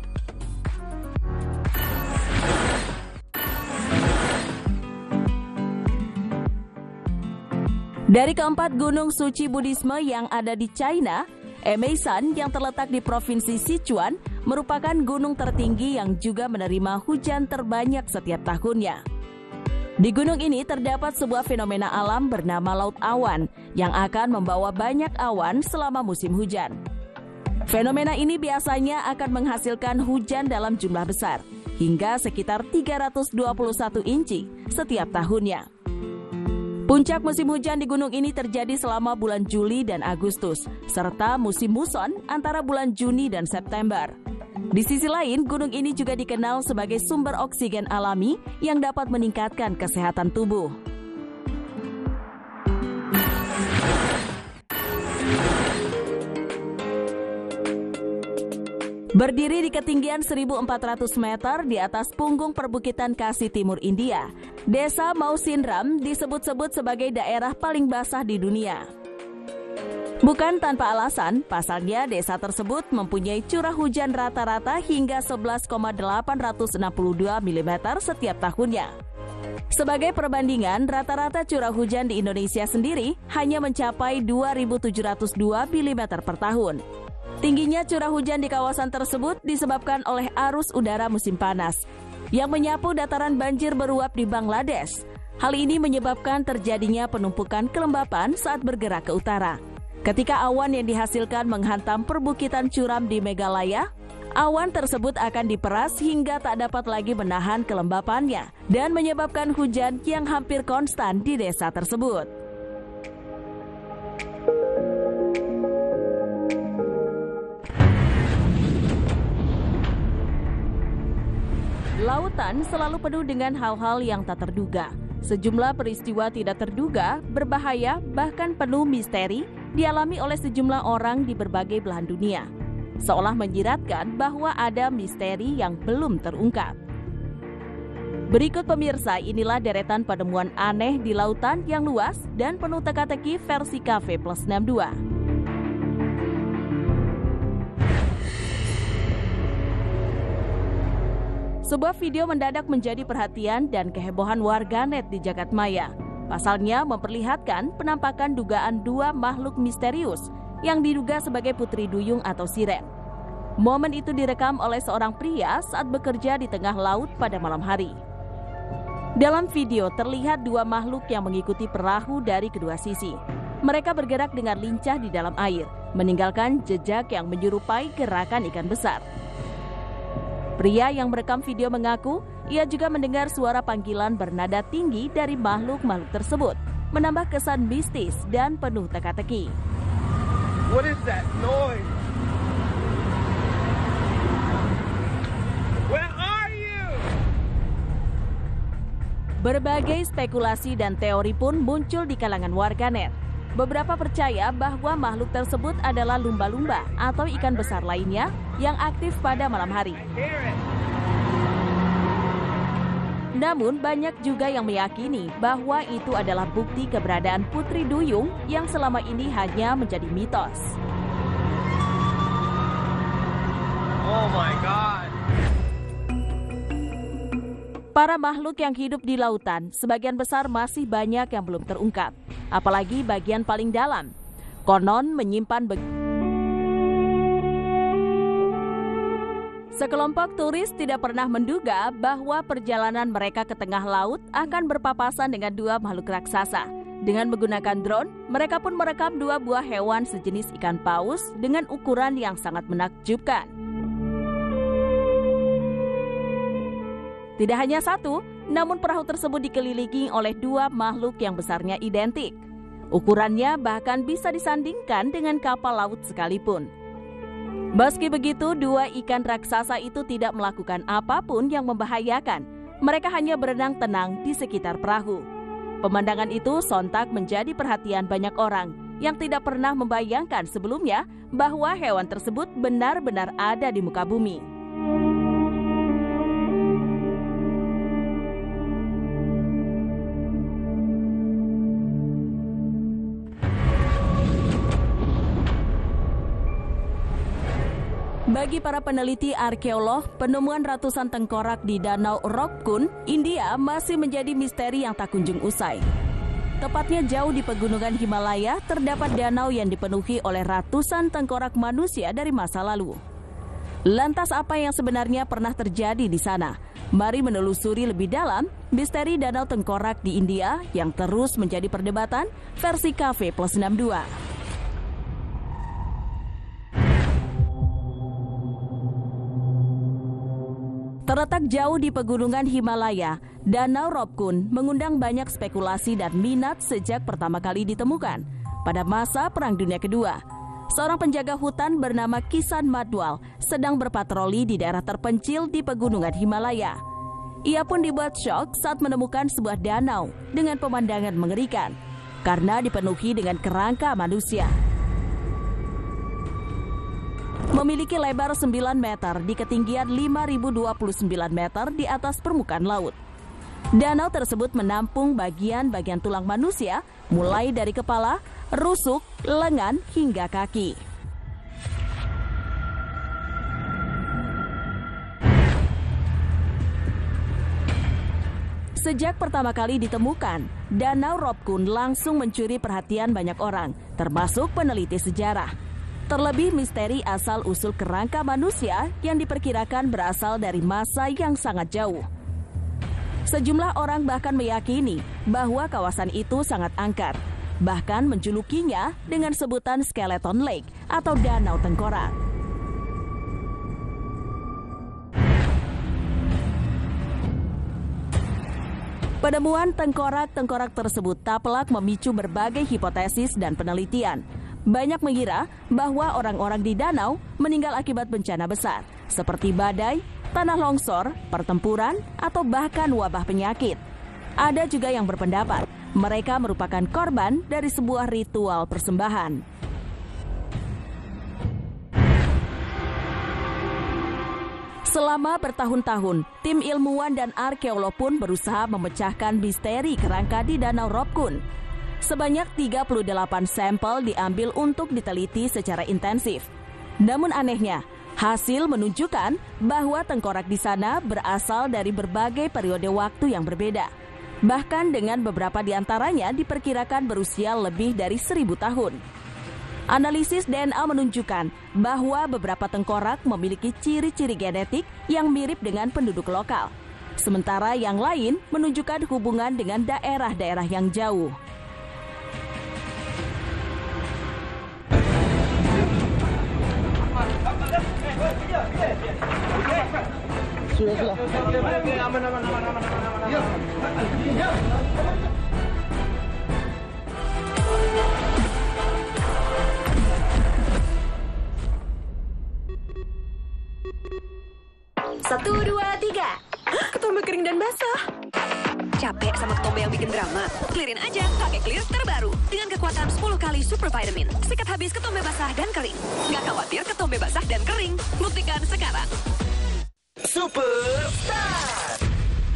A: Dari keempat gunung suci Buddhisme yang ada di China, Emeisan yang terletak di Provinsi Sichuan merupakan gunung tertinggi yang juga menerima hujan terbanyak setiap tahunnya. Di gunung ini terdapat sebuah fenomena alam bernama Laut Awan yang akan membawa banyak awan selama musim hujan. Fenomena ini biasanya akan menghasilkan hujan dalam jumlah besar, hingga sekitar 321 inci setiap tahunnya. Puncak musim hujan di gunung ini terjadi selama bulan Juli dan Agustus, serta musim muson antara bulan Juni dan September. Di sisi lain, gunung ini juga dikenal sebagai sumber oksigen alami yang dapat meningkatkan kesehatan tubuh. Berdiri di ketinggian 1.400 meter di atas punggung perbukitan Khasi Timur India, Desa Mausinram disebut-sebut sebagai daerah paling basah di dunia. Bukan tanpa alasan, pasalnya desa tersebut mempunyai curah hujan rata-rata hingga 11,862 mm setiap tahunnya. Sebagai perbandingan, rata-rata curah hujan di Indonesia sendiri hanya mencapai 2.702 mm per tahun. Tingginya curah hujan di kawasan tersebut disebabkan oleh arus udara musim panas yang menyapu dataran banjir beruap di Bangladesh. Hal ini menyebabkan terjadinya penumpukan kelembapan saat bergerak ke utara. Ketika awan yang dihasilkan menghantam perbukitan curam di Meghalaya, awan tersebut akan diperas hingga tak dapat lagi menahan kelembapannya dan menyebabkan hujan yang hampir konstan di desa tersebut. Lautan selalu penuh dengan hal-hal yang tak terduga. Sejumlah peristiwa tidak terduga, berbahaya, bahkan penuh misteri dialami oleh sejumlah orang di berbagai belahan dunia. Seolah menyiratkan bahwa ada misteri yang belum terungkap. Berikut pemirsa, inilah deretan penemuan aneh di lautan yang luas dan penuh teka-teki versi Cafe Plus 62. Sebuah video mendadak menjadi perhatian dan kehebohan warganet di Jagadmaya. Pasalnya memperlihatkan penampakan dugaan dua makhluk misterius yang diduga sebagai putri duyung atau siren. Momen itu direkam oleh seorang pria saat bekerja di tengah laut pada malam hari. Dalam video terlihat dua makhluk yang mengikuti perahu dari kedua sisi. Mereka bergerak dengan lincah di dalam air, meninggalkan jejak yang menyerupai gerakan ikan besar. Pria yang merekam video mengaku ia juga mendengar suara panggilan bernada tinggi dari makhluk-makhluk tersebut, menambah kesan mistis dan penuh teka-teki.
B: What is that noise? Where are you?
A: Berbagai spekulasi dan teori pun muncul di kalangan warganet. Beberapa percaya bahwa makhluk tersebut adalah lumba-lumba atau ikan besar lainnya yang aktif pada malam hari. Namun banyak juga yang meyakini bahwa itu adalah bukti keberadaan putri duyung yang selama ini hanya menjadi mitos.
B: Oh my God.
A: Para makhluk yang hidup di lautan, sebagian besar masih banyak yang belum terungkap, apalagi bagian paling dalam. Konon menyimpan sekelompok turis tidak pernah menduga bahwa perjalanan mereka ke tengah laut akan berpapasan dengan dua makhluk raksasa. Dengan menggunakan drone, mereka pun merekam dua buah hewan sejenis ikan paus dengan ukuran yang sangat menakjubkan. Tidak hanya satu, namun perahu tersebut dikelilingi oleh dua makhluk yang besarnya identik. Ukurannya bahkan bisa disandingkan dengan kapal laut sekalipun. Meski begitu, dua ikan raksasa itu tidak melakukan apapun yang membahayakan. Mereka hanya berenang tenang di sekitar perahu. Pemandangan itu sontak menjadi perhatian banyak orang yang tidak pernah membayangkan sebelumnya bahwa hewan tersebut benar-benar ada di muka bumi. Bagi para peneliti arkeolog, penemuan ratusan tengkorak di Danau Rokkun, India masih menjadi misteri yang tak kunjung usai. Tepatnya jauh di pegunungan Himalaya, terdapat danau yang dipenuhi oleh ratusan tengkorak manusia dari masa lalu. Lantas apa yang sebenarnya pernah terjadi di sana? Mari menelusuri lebih dalam misteri Danau Tengkorak di India yang terus menjadi perdebatan versi Cafe Plus 62. Terletak jauh di pegunungan Himalaya, Danau Ropkun mengundang banyak spekulasi dan minat sejak pertama kali ditemukan pada masa Perang Dunia Kedua. Seorang penjaga hutan bernama Kisan Madwal sedang berpatroli di daerah terpencil di pegunungan Himalaya. Ia pun dibuat syok saat menemukan sebuah danau dengan pemandangan mengerikan karena dipenuhi dengan kerangka manusia. Memiliki lebar 9 meter di ketinggian 5.029 meter di atas permukaan laut. Danau tersebut menampung bagian-bagian tulang manusia mulai dari kepala, rusuk, lengan, hingga kaki. Sejak pertama kali ditemukan, Danau Ropkun langsung mencuri perhatian banyak orang, termasuk peneliti sejarah. Terlebih misteri asal-usul kerangka manusia yang diperkirakan berasal dari masa yang sangat jauh. Sejumlah orang bahkan meyakini bahwa kawasan itu sangat angker, bahkan menjulukinya dengan sebutan Skeleton Lake atau Danau Tengkorak. Penemuan tengkorak-tengkorak tersebut tak pelak memicu berbagai hipotesis dan penelitian. Banyak mengira bahwa orang-orang di danau meninggal akibat bencana besar, seperti badai, tanah longsor, pertempuran, atau bahkan wabah penyakit. Ada juga yang berpendapat mereka merupakan korban dari sebuah ritual persembahan. Selama bertahun-tahun, tim ilmuwan dan arkeolog pun berusaha memecahkan misteri kerangka di Danau Ropkun. Sebanyak 38 sampel diambil untuk diteliti secara intensif. Namun anehnya, hasil menunjukkan bahwa tengkorak di sana berasal dari berbagai periode waktu yang berbeda. Bahkan dengan beberapa di antaranya diperkirakan berusia lebih dari 1000 tahun. Analisis DNA menunjukkan bahwa beberapa tengkorak memiliki ciri-ciri genetik yang mirip dengan penduduk lokal. Sementara yang lain menunjukkan hubungan dengan daerah-daerah yang jauh.
B: Sudah. Aman. Yuk.
O: Satu, dua, tiga.
H: Ketombe kering dan basah.
O: Capek sama ketombe yang bikin drama? Clearin aja pakai Clear terbaru dengan kekuatan 10 kali super vitamin. Sikat habis ketombe basah dan kering. Nggak khawatir ketombe basah dan kering. Buktikan sekarang.
D: Superstar.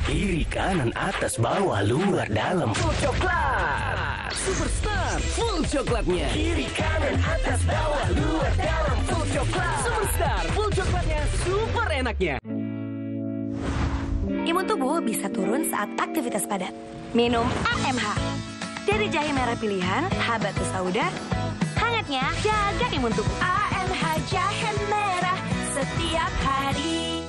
D: Kiri, kanan, atas, bawah, luar, dalam, full coklat. Superstar, full coklatnya. Kiri, kanan, atas, bawah, luar, dalam, full coklat. Superstar, full coklatnya, super enaknya.
O: Imun tubuh bisa turun saat aktivitas padat. Minum AMH. Dari jahe merah pilihan, Habatus Sauda. Hangatnya, jaga imun tubuh. AMH jahe merah setiap hari.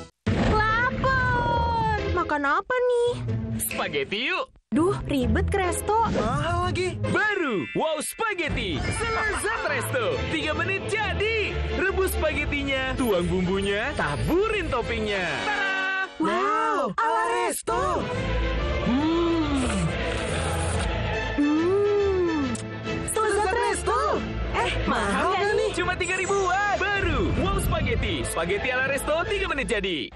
H: Lapar. Makan apa nih?
D: Spaghetti yuk.
H: Duh, ribet ke resto.
D: Mahal lagi. Baru Wow Spaghetti. Selezat resto. 3 menit jadi. Rebus spagettinya, tuang bumbunya, taburin toppingnya. Tara!
H: Wow, ala resto. Selezat resto.
D: Mahal kan nih? Cuma 3 ribuan. Baru Wow Spaghetti. Spaghetti ala resto 3 menit jadi.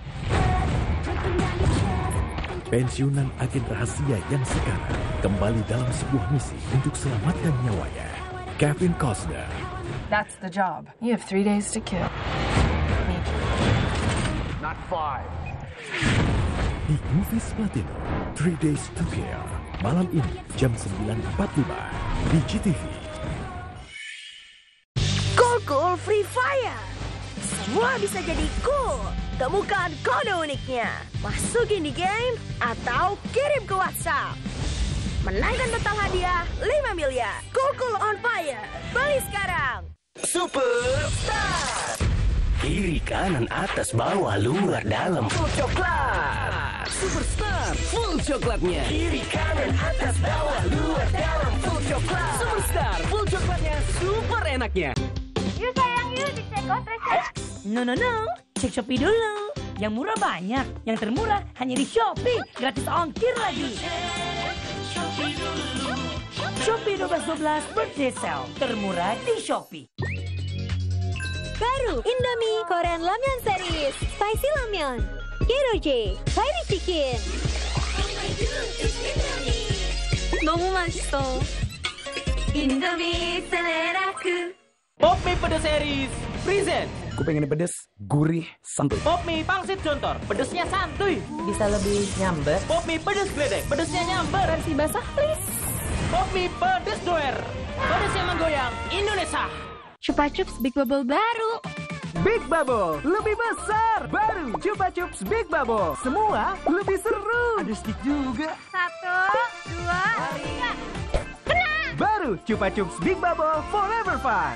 I: Pensiunan agen rahasia yang sekarang kembali dalam sebuah misi untuk selamatkan nyawanya. Kevin Costner.
S: That's the job. You have 3 days to kill.
K: Not 5.
I: Di Movies Platinum, 3 Days to Kill. Malam ini jam 9.45 di GTV.
L: Cool Free Fire. Semua bisa jadi cool. Temukan kode uniknya. Masukin di game atau kirim ke WhatsApp. Menangkan total hadiah 5 miliar. Cool on Fire. Beli sekarang.
D: Superstar. Kiri, kanan, atas, bawah, luar, dalam. Full coklat. Superstar full coklatnya. Kiri, kanan, atas, bawah, luar, dalam. Full coklat. Superstar full coklatnya super enaknya.
J: Yuk sayang, yuk dicek kontraknya.
T: No. Cek Shopee dulu. Yang murah banyak, yang termurah hanya di Shopee. Gratis ongkir lagi. Shopee 12.12 birthday sale. Termurah di Shopee.
J: Baru Indomie Korean Ramyeon Series Spicy Ramyeon Keroje Fiery Chicken. 너무 맛있어. 인도미 셀레라크.
Q: Pop mie pedas series present.
B: Gue pengen pedes, gurih, santuy.
Q: Pop mie pangsit jontor, pedesnya santuy.
R: Bisa lebih nyamber.
Q: Pop mie pedas geledek, pedesnya nyamber.
J: Versi basah please.
Q: Pop mie pedas doer, pedesnya menggoyang Indonesia.
P: Chupa Chups Big Bubble baru.
C: Big Bubble, lebih besar. Baru Chupa Chups Big Bubble. Semua lebih seru. Ada stick juga.
J: 1, 2, 3. Kena!
C: Baru Chupa Chups Big Bubble Forever Fun.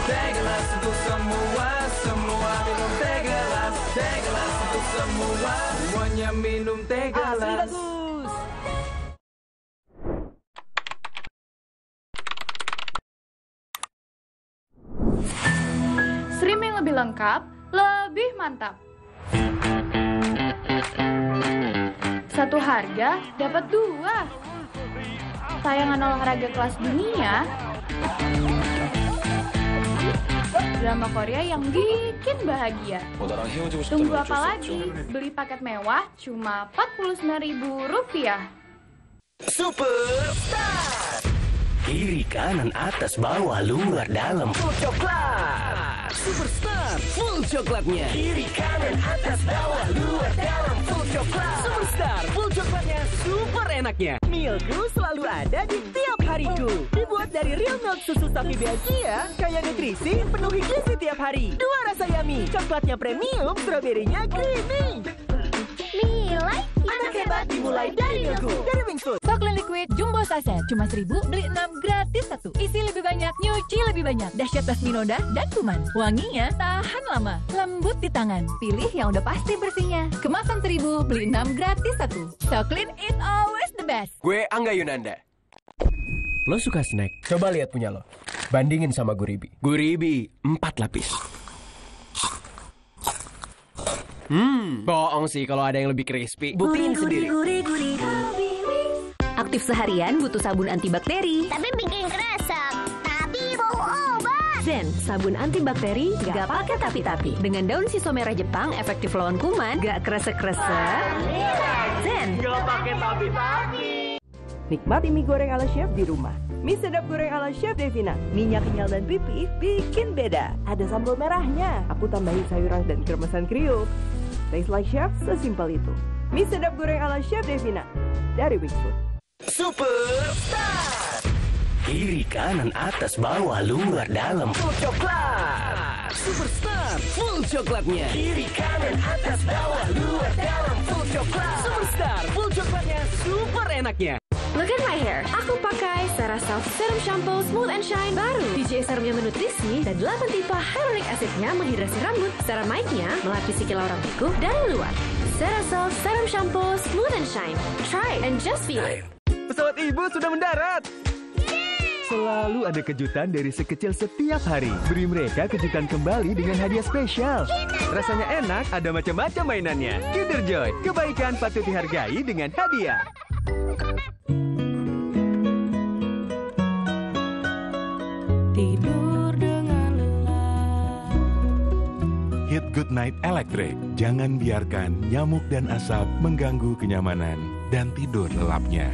E: Teh gelas untuk semua minum teh gelas. Teh gelas untuk semua, semuanya minum teh gelas.
P: Streaming lebih lengkap, lebih mantap. Satu harga dapat 2. Tayangan olahraga kelas dunia. Drama Korea yang bikin bahagia. Tunggu apa lagi? Beli paket mewah cuma Rp49.000.
D: Superstar. Kiri, kanan, atas, bawah, luar, dalam. Full coklat. Superstar full coklatnya. Kiri, kanan, atas, bawah, luar, dalam. Full coklat. Superstar full coklatnya super enaknya.
C: Milku selalu ada di tiap hariku. Dibuat dari real milk susu sapi Belgia, kaya nutrisi, penuhi gizi tiap hari. 2 rasa yummy, coklatnya premium, stroberinya creamy.
J: Nilai
C: Anak hebat dimulai dari Milku, dari Wingfood.
P: Soclean Liquid Jumbo Saset cuma 1.000 beli 6 gratis 1. Isi lebih banyak, nyuci lebih banyak. Dahsyat basmi noda dan kuman. Wanginya tahan lama, lembut di tangan. Pilih yang udah pasti bersihnya. Kemasan 1.000 beli 6 gratis 1. Soclean is always the best.
U: Gue Angga Yunanda. Lo suka snack? Coba lihat punya lo. Bandingin sama Guribi. Guribi 4 lapis. Bohong sih kalau ada yang lebih crispy. Buktiin sendiri.
O: Aktif seharian butuh sabun antibakteri.
J: Tapi bikin keresek. Tapi bau obat.
O: Zen, sabun antibakteri gak pakai tapi-tapi. Dengan daun siso merah Jepang, efektif lawan kuman, gak kresek-kresek. Zen,
C: Gak pakai tapi-tapi. Nikmati mie goreng ala chef di rumah. Mie sedap goreng ala Chef Devina. Minyak kenyal dan pipih bikin beda. Ada sambal merahnya. Aku tambahin sayuran dan kremesan kriuk. Taste like chef, sesimpel itu. Mie sedap goreng ala Chef Devina. Dari Wingfood.
D: Superstar. Kiri, kanan, atas, bawah, luar, dalam. Full coklat. Superstar full coklatnya. Kiri, kanan, atas, bawah, luar, dalam. Full coklat. Superstar full coklatnya super enaknya.
O: look at my hair. Aku pakai CeraSoft Serum Shampoo Smooth and Shine baru. DJ serumnya menutrisi dan 8 tipe hyaluronic acidnya menghidrasi rambut. Ceramide-nya melapisi kilau rambutku dari luar. CeraSoft Serum Shampoo Smooth and Shine. Try and just feel it.
C: Pesawat ibu sudah mendarat. Selalu ada kejutan dari sekecil setiap hari. Beri mereka kejutan kembali dengan hadiah spesial. Rasanya enak, ada macam-macam mainannya. Kinder Joy, kebaikan patut dihargai dengan hadiah.
V: Tidur dengan lelap.
K: Hit Good Night Electric. Jangan biarkan nyamuk dan asap mengganggu kenyamanan dan tidur lelapnya.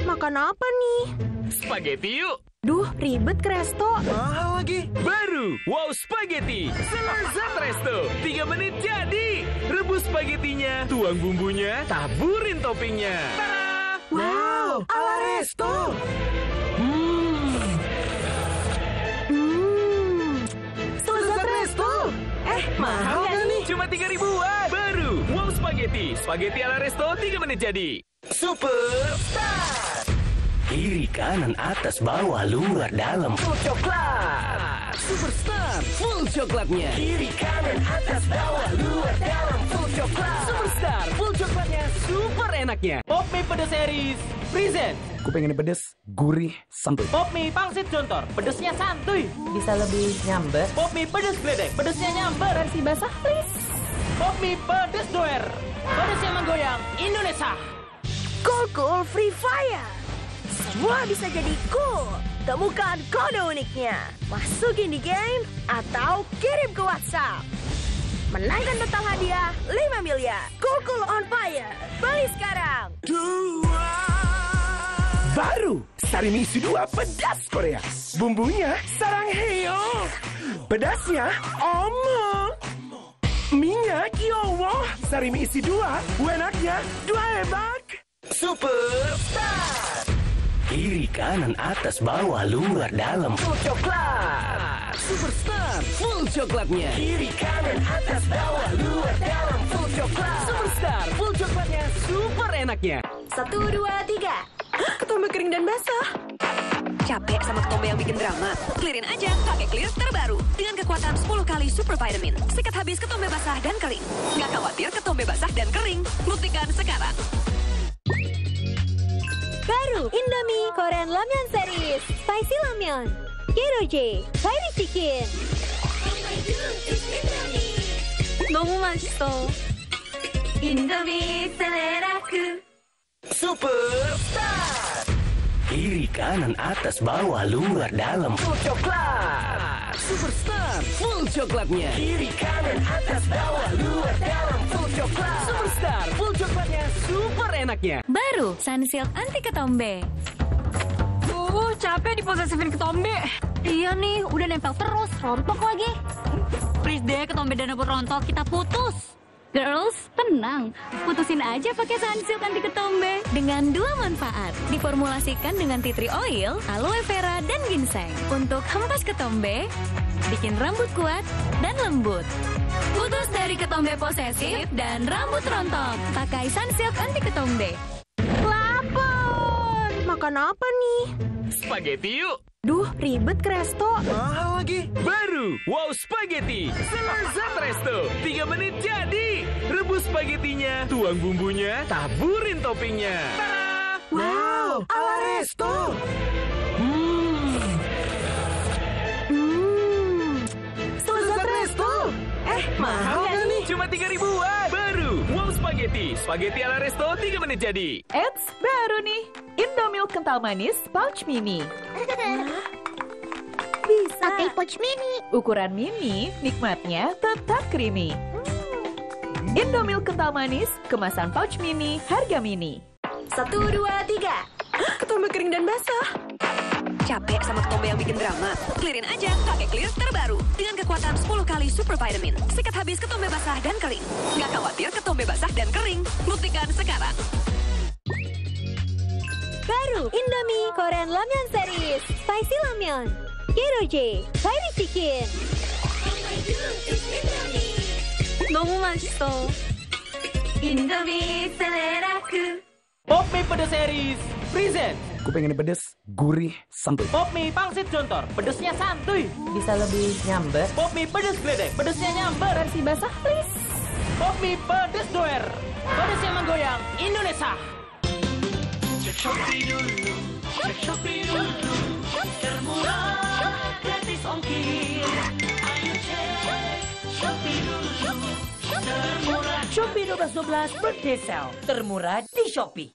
H: Makan apa nih?
D: Spaghetti yuk.
H: Duh, ribet ke resto.
D: Mahal lagi. Baru Wow Spaghetti. Selezat resto. 3 menit jadi. Rebus spagettinya, tuang bumbunya, taburin toppingnya. Tada!
C: Wow, ala resto.
H: Selezat resto.
D: Mahal gak nih? Cuma 3 ribuan. Baru Wow Spaghetti. Spaghetti ala resto 3 menit jadi. Superstar. Kiri, kanan, atas, bawah, luar, dalam. Full coklat. Superstar full coklatnya. Kiri, kanan, atas, bawah, luar, dalam. Full coklat. Superstar full coklatnya super enaknya.
M: Pop mie pedas series present.
B: Aku pengen pedes, gurih, santuy.
M: Pop mie pangsit jontor, pedesnya santuy.
R: Bisa lebih nyamber.
M: Pop mie pedas geledek, pedesnya nyamber.
H: Versi basah, please.
M: Pop mie pedas doer, pedesnya menggoyang Indonesia.
L: Cool Free Fire. Semua bisa jadi cool. Temukan kode uniknya. Masukin di game atau kirim ke WhatsApp. Menangkan total hadiah 5 miliar. Cool on Fire. Beli sekarang.
I: Baru Sarimi isi 2 pedas Korea. Bumbunya sarang heo. Pedasnya omong. Minyak yowo. Sarimi isi 2. Enaknya 2 ebak.
D: Superstar. Kiri, kanan, atas, bawah, luar, dalam. Full coklat. Superstar full coklatnya. Kiri, kanan, atas, bawah, luar, dalam. Full coklat. Superstar full coklatnya super enaknya.
O: 1, 2, 3.
H: Ketombe kering dan basah.
O: Capek sama ketombe yang bikin drama? Clearin aja pakai Clear terbaru dengan kekuatan 10 kali super vitamin. Sikat habis ketombe basah dan kering. Nggak khawatir ketombe basah dan kering. Buktikan sekarang.
J: Baru Indomie Korean Ramyeon Series Spicy Ramyeon Keroje Fiery Chicken.
O: 너무 맛있어. 인도미 셀레라크.
D: Superstar. Kiri, kanan, atas, bawah, luar, dalam. Full coklat. Superstar full coklatnya. Kiri, kanan, atas, bawah, luar, dalam. Full coklat. Superstar full coklatnya super enaknya.
O: Baru Sunsilk anti ketombe.
H: Capek diposesifin ketombe.
O: Iya nih, udah nempel terus, rontok lagi.
H: Please deh, ketombe dan aku rontok, kita putus.
O: Girls, tenang. Putusin aja pakai Sunsilk anti ketombe dengan 2 manfaat. Diformulasikan dengan tea tree oil, aloe vera, dan ginseng. Untuk hempas ketombe, bikin rambut kuat dan lembut. Putus dari ketombe posesif dan rambut rontok. Pakai Sunsilk anti ketombe.
H: Lapar. Makan apa nih?
D: Spaghetti yuk.
H: Duh, ribet ke resto.
I: Mahal lagi.
D: Baru Wow Spaghetti selezat resto. 3 menit jadi. Rebus spagettinya, tuang bumbunya, taburin toppingnya. Tada!
I: Wow, ala resto.
H: Selezat resto.
D: Mahal gak nih? Cuma 3.000-an. Baru Wow Spaghetti. Spaghetti ala resto 3 menit jadi.
F: Eits, baru nih. Indomilk kental manis pouch mini.
J: Bisa pakai pouch mini.
F: Ukuran mini, nikmatnya tetap creamy. Indomilk kental manis, kemasan pouch mini, harga mini.
O: 1, 2, 3.
H: Ketombe kering dan basah.
O: Capek sama ketombe yang bikin drama? Clearin aja pakai Clear terbaru dengan kekuatan 10 kali super vitamin. Sikat habis ketombe basah dan kering. Nggak khawatir ketombe basah dan kering. Buktikan sekarang.
J: Baru Indomie Korean Ramyeon Series Spicy Ramyeon Keroje Fiery Chicken.
O: 너무 맛있어. 인도미 셀레라크.
M: Pop mie pedas series present.
B: Aku pengen pedes, gurih, santuy.
M: Pop mie pangsit jontor, pedesnya santuy.
R: Bisa lebih nyamber.
M: Pop mie pedas geledek, pedesnya nyamber.
H: Versi basah, please.
M: Pop mie pedas doer, pedesnya menggoyang Indonesia.
E: Shopee dulu, termurah, gratis ongkir. Ayo cek Shopee dulu, termurah.
T: Shopee 1212 birthday sale, termurah di Shopee.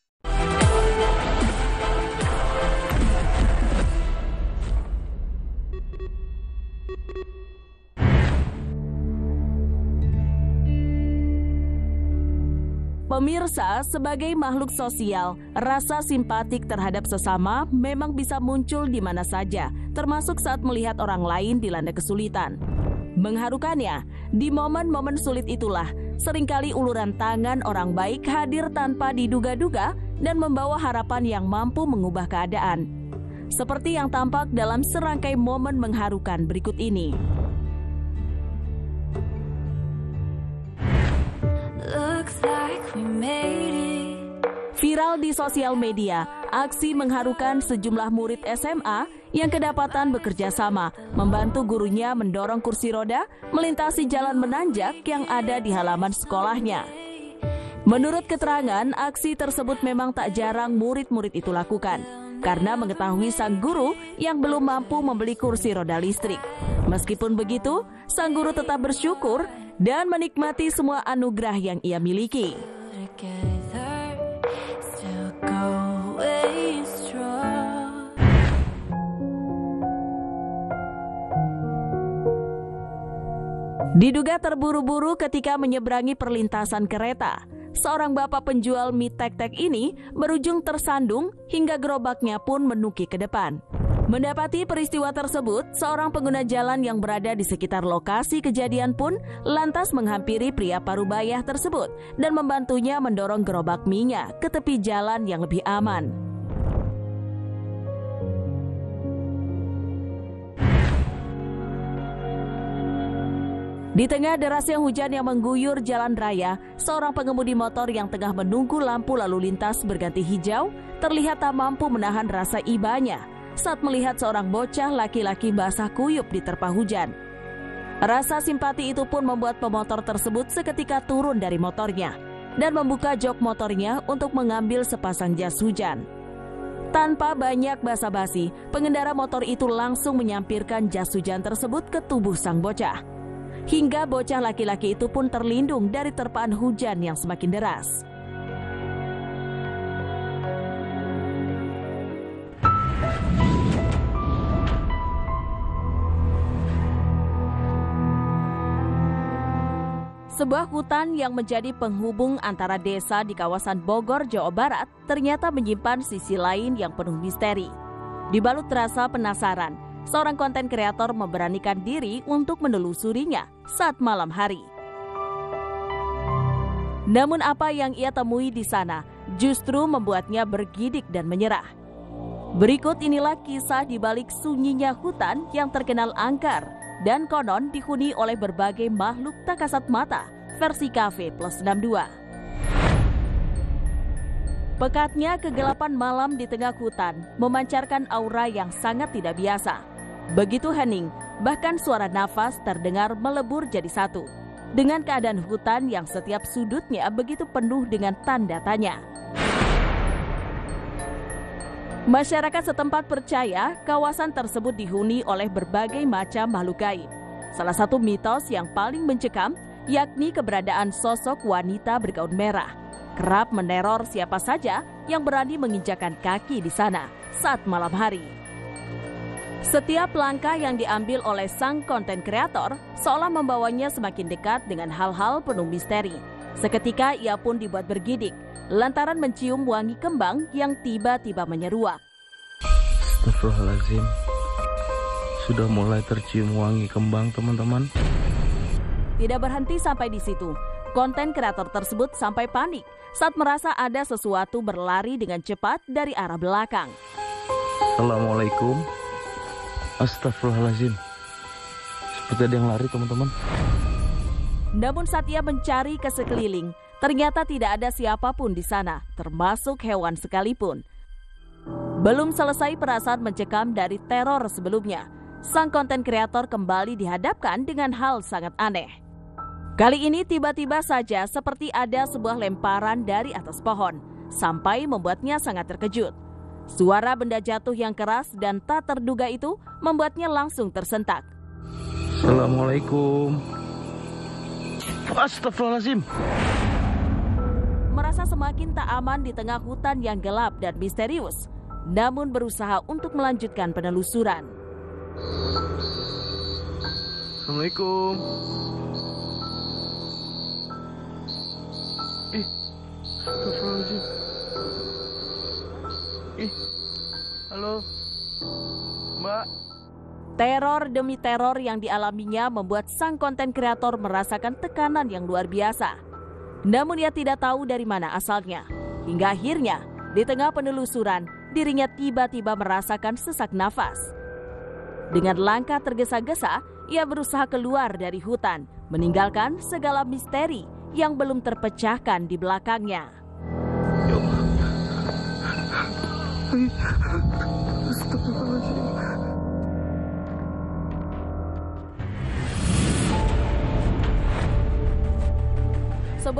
A: Pemirsa, sebagai makhluk sosial, rasa simpatik terhadap sesama memang bisa muncul di mana saja, termasuk saat melihat orang lain dilanda kesulitan. Mengharukannya, di momen-momen sulit itulah, seringkali uluran tangan orang baik hadir tanpa diduga-duga dan membawa harapan yang mampu mengubah keadaan. Seperti yang tampak dalam serangkai momen mengharukan berikut ini. Viral di sosial media, aksi mengharukan sejumlah murid SMA yang kedapatan bekerja sama membantu gurunya mendorong kursi roda melintasi jalan menanjak yang ada di halaman sekolahnya. Menurut keterangan, aksi tersebut memang tak jarang murid-murid itu lakukan karena mengetahui sang guru yang belum mampu membeli kursi roda listrik. Meskipun begitu, sang guru tetap bersyukur dan menikmati semua anugerah yang ia miliki. Diduga terburu-buru ketika menyeberangi perlintasan kereta, seorang bapak penjual mie tek-tek ini berujung tersandung hingga gerobaknya pun menuki ke depan. Mendapati peristiwa tersebut, seorang pengguna jalan yang berada di sekitar lokasi kejadian pun lantas menghampiri pria parubaya tersebut dan membantunya mendorong gerobak mie-nya ke tepi jalan yang lebih aman. Di tengah derasnya hujan yang mengguyur jalan raya, seorang pengemudi motor yang tengah menunggu lampu lalu lintas berganti hijau terlihat tak mampu menahan rasa ibanya saat melihat seorang bocah laki-laki basah kuyup diterpa hujan. Rasa simpati itu pun membuat pemotor tersebut seketika turun dari motornya dan membuka jok motornya untuk mengambil sepasang jas hujan. Tanpa banyak basa-basi, pengendara motor itu langsung menyampirkan jas hujan tersebut ke tubuh sang bocah. Hingga bocah laki-laki itu pun terlindung dari terpaan hujan yang semakin deras. Sebuah hutan yang menjadi penghubung antara desa di kawasan Bogor, Jawa Barat ternyata menyimpan sisi lain yang penuh misteri. Dibalut rasa penasaran, seorang konten kreator memberanikan diri untuk menelusurinya saat malam hari. Namun apa yang ia temui di sana justru membuatnya bergidik dan menyerah. Berikut inilah kisah di balik sunyinya hutan yang terkenal angker dan konon dihuni oleh berbagai makhluk tak kasat mata versi Cafe Plus 62. Pekatnya kegelapan malam di tengah hutan memancarkan aura yang sangat tidak biasa. Begitu hening, bahkan suara nafas terdengar melebur jadi satu. Dengan keadaan hutan yang setiap sudutnya begitu penuh dengan tanda tanya. Masyarakat setempat percaya kawasan tersebut dihuni oleh berbagai macam makhluk gaib. Salah satu mitos yang paling mencekam yakni keberadaan sosok wanita bergaun merah. Kerap meneror siapa saja yang berani menginjakan kaki di sana saat malam hari. Setiap langkah yang diambil oleh sang konten kreator seolah membawanya semakin dekat dengan hal-hal penuh misteri. Seketika ia pun dibuat bergidik lantaran mencium wangi kembang yang tiba-tiba menyeruak.
G: Astagfirullahaladzim, sudah mulai tercium wangi kembang, teman-teman.
A: Tidak berhenti sampai di situ, konten kreator tersebut sampai panik saat merasa ada sesuatu berlari dengan cepat dari arah belakang.
G: Assalamualaikum. Astagfirullahaladzim, seperti ada yang lari, teman-teman.
A: Namun saat ia mencari ke sekeliling, ternyata tidak ada siapapun di sana, termasuk hewan sekalipun. Belum selesai perasaan mencekam dari teror sebelumnya, sang konten kreator kembali dihadapkan dengan hal sangat aneh. Kali ini tiba-tiba saja seperti ada sebuah lemparan dari atas pohon, sampai membuatnya sangat terkejut. Suara benda jatuh yang keras dan tak terduga itu membuatnya langsung tersentak.
G: Assalamualaikum. Astagfirullahaladzim.
A: Merasa semakin tak aman di tengah hutan yang gelap dan misterius, namun berusaha untuk melanjutkan penelusuran.
G: Assalamualaikum. Astagfirullahaladzim. Halo, Mbak.
A: Teror demi teror yang dialaminya membuat sang konten kreator merasakan tekanan yang luar biasa. Namun ia tidak tahu dari mana asalnya. Hingga akhirnya, di tengah penelusuran, dirinya tiba-tiba merasakan sesak nafas. Dengan langkah tergesa-gesa, ia berusaha keluar dari hutan, meninggalkan segala misteri yang belum terpecahkan di belakangnya. Sebuah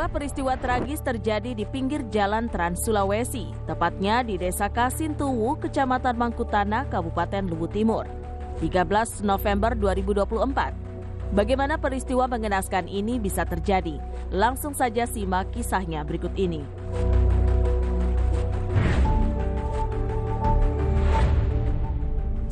A: peristiwa tragis terjadi di pinggir jalan Trans Sulawesi, tepatnya di Desa Kasintuwu, Kecamatan Mangkutana, Kabupaten Luwu Timur. 13 November 2024. Bagaimana peristiwa mengenaskan ini bisa terjadi? Langsung saja simak kisahnya berikut ini.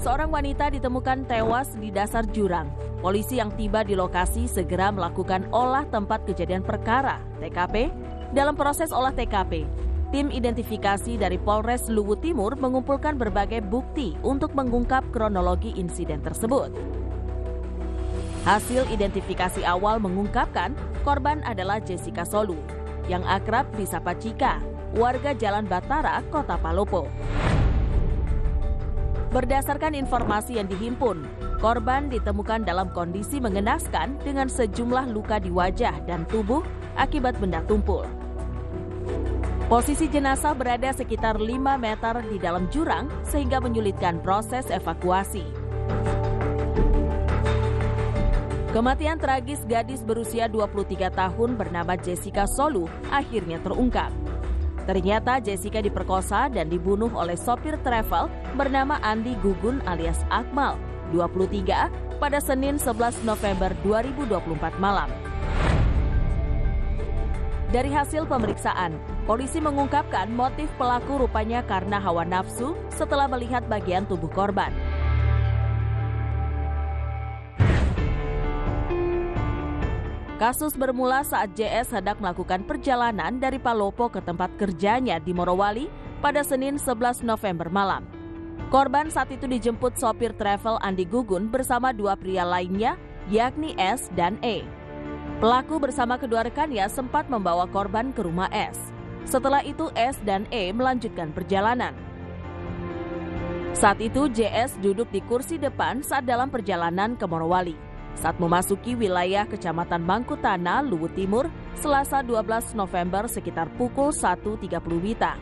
A: Seorang wanita ditemukan tewas di dasar jurang. Polisi yang tiba di lokasi segera melakukan olah tempat kejadian perkara, TKP. Dalam proses olah TKP, tim identifikasi dari Polres Luwu Timur mengumpulkan berbagai bukti untuk mengungkap kronologi insiden tersebut. Hasil identifikasi awal mengungkapkan korban adalah Jessica Solu, yang akrab disapa Cika, warga Jalan Batara, Kota Palopo. Berdasarkan informasi yang dihimpun, korban ditemukan dalam kondisi mengenaskan dengan sejumlah luka di wajah dan tubuh akibat benda tumpul. Posisi jenazah berada sekitar 5 meter di dalam jurang sehingga menyulitkan proses evakuasi. Kematian tragis gadis berusia 23 tahun bernama Jessica Solu akhirnya terungkap. Ternyata Jessica diperkosa dan dibunuh oleh sopir travel bernama Andi Gugun alias Akmal, 23, pada Senin 11 November 2024 malam. Dari hasil pemeriksaan, polisi mengungkapkan motif pelaku rupanya karena hawa nafsu setelah melihat bagian tubuh korban. Kasus bermula saat JS hendak melakukan perjalanan dari Palopo ke tempat kerjanya di Morowali pada Senin 11 November malam. Korban saat itu dijemput sopir travel Andi Gugun bersama 2 pria lainnya, yakni S dan E. Pelaku bersama kedua rekannya sempat membawa korban ke rumah S. Setelah itu S dan E melanjutkan perjalanan. Saat itu JS duduk di kursi depan saat dalam perjalanan ke Morowali. Saat memasuki wilayah Kecamatan Mangkutana, Luwu Timur, Selasa 12 November sekitar pukul 1.30 WITA.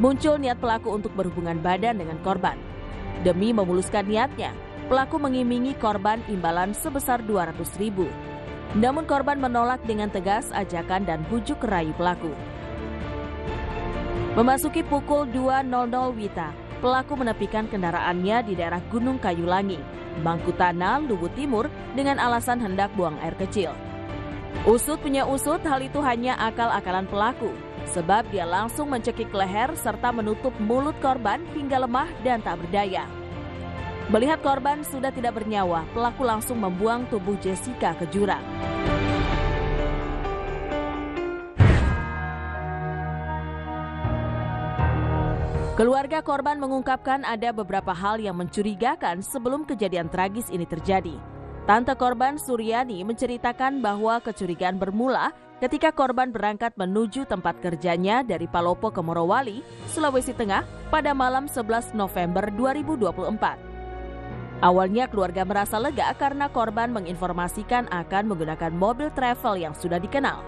A: Muncul niat pelaku untuk berhubungan badan dengan korban. Demi memuluskan niatnya, pelaku mengimingi korban imbalan sebesar 200.000. Namun korban menolak dengan tegas ajakan dan bujuk rayu pelaku. Memasuki pukul 2.00 WITA, pelaku menepikan kendaraannya di daerah Gunung Kayulangi, Mangkutana, Luwu Timur dengan alasan hendak buang air kecil. Usut punya usut, hal itu hanya akal-akalan pelaku, sebab dia langsung mencekik leher serta menutup mulut korban hingga lemah dan tak berdaya. Melihat korban sudah tidak bernyawa, pelaku langsung membuang tubuh Jessica ke jurang. Keluarga korban mengungkapkan ada beberapa hal yang mencurigakan sebelum kejadian tragis ini terjadi. Tante korban Suryani menceritakan bahwa kecurigaan bermula ketika korban berangkat menuju tempat kerjanya dari Palopo ke Morowali, Sulawesi Tengah pada malam 11 November 2024. Awalnya keluarga merasa lega karena korban menginformasikan akan menggunakan mobil travel yang sudah dikenal.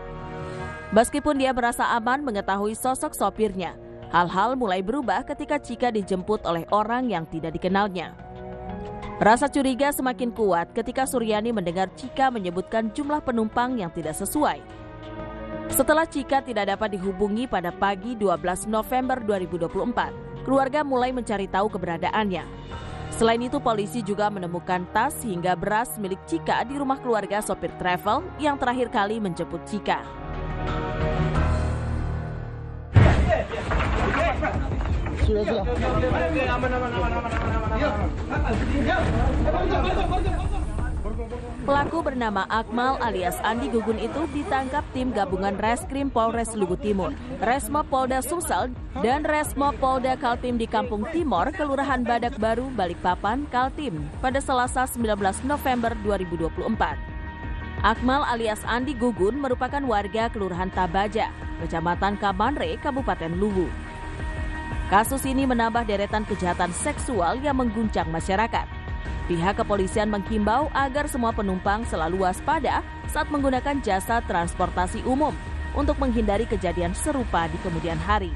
A: Meskipun dia merasa aman mengetahui sosok sopirnya, hal-hal mulai berubah ketika Cika dijemput oleh orang yang tidak dikenalnya. Rasa curiga semakin kuat ketika Suryani mendengar Cika menyebutkan jumlah penumpang yang tidak sesuai. Setelah Cika tidak dapat dihubungi pada pagi 12 November 2024, keluarga mulai mencari tahu keberadaannya. Selain itu, polisi juga menemukan tas hingga beras milik Cika di rumah keluarga sopir travel yang terakhir kali menjemput Cika.
B: Sudah.
A: Pelaku bernama Akmal alias Andi Gugun itu ditangkap tim gabungan Reskrim Polres Luwu Timur, Resmob Polda Sumsel, dan Resmob Polda Kaltim di Kampung Timor, Kelurahan Badak Baru, Balikpapan, Kaltim pada Selasa 19 November 2024. Akmal alias Andi Gugun merupakan warga Kelurahan Tabaja, Kecamatan Kabanre, Kabupaten Luwu. Kasus ini menambah deretan kejahatan seksual yang mengguncang masyarakat. Pihak kepolisian menghimbau agar semua penumpang selalu waspada saat menggunakan jasa transportasi umum untuk menghindari kejadian serupa di kemudian hari.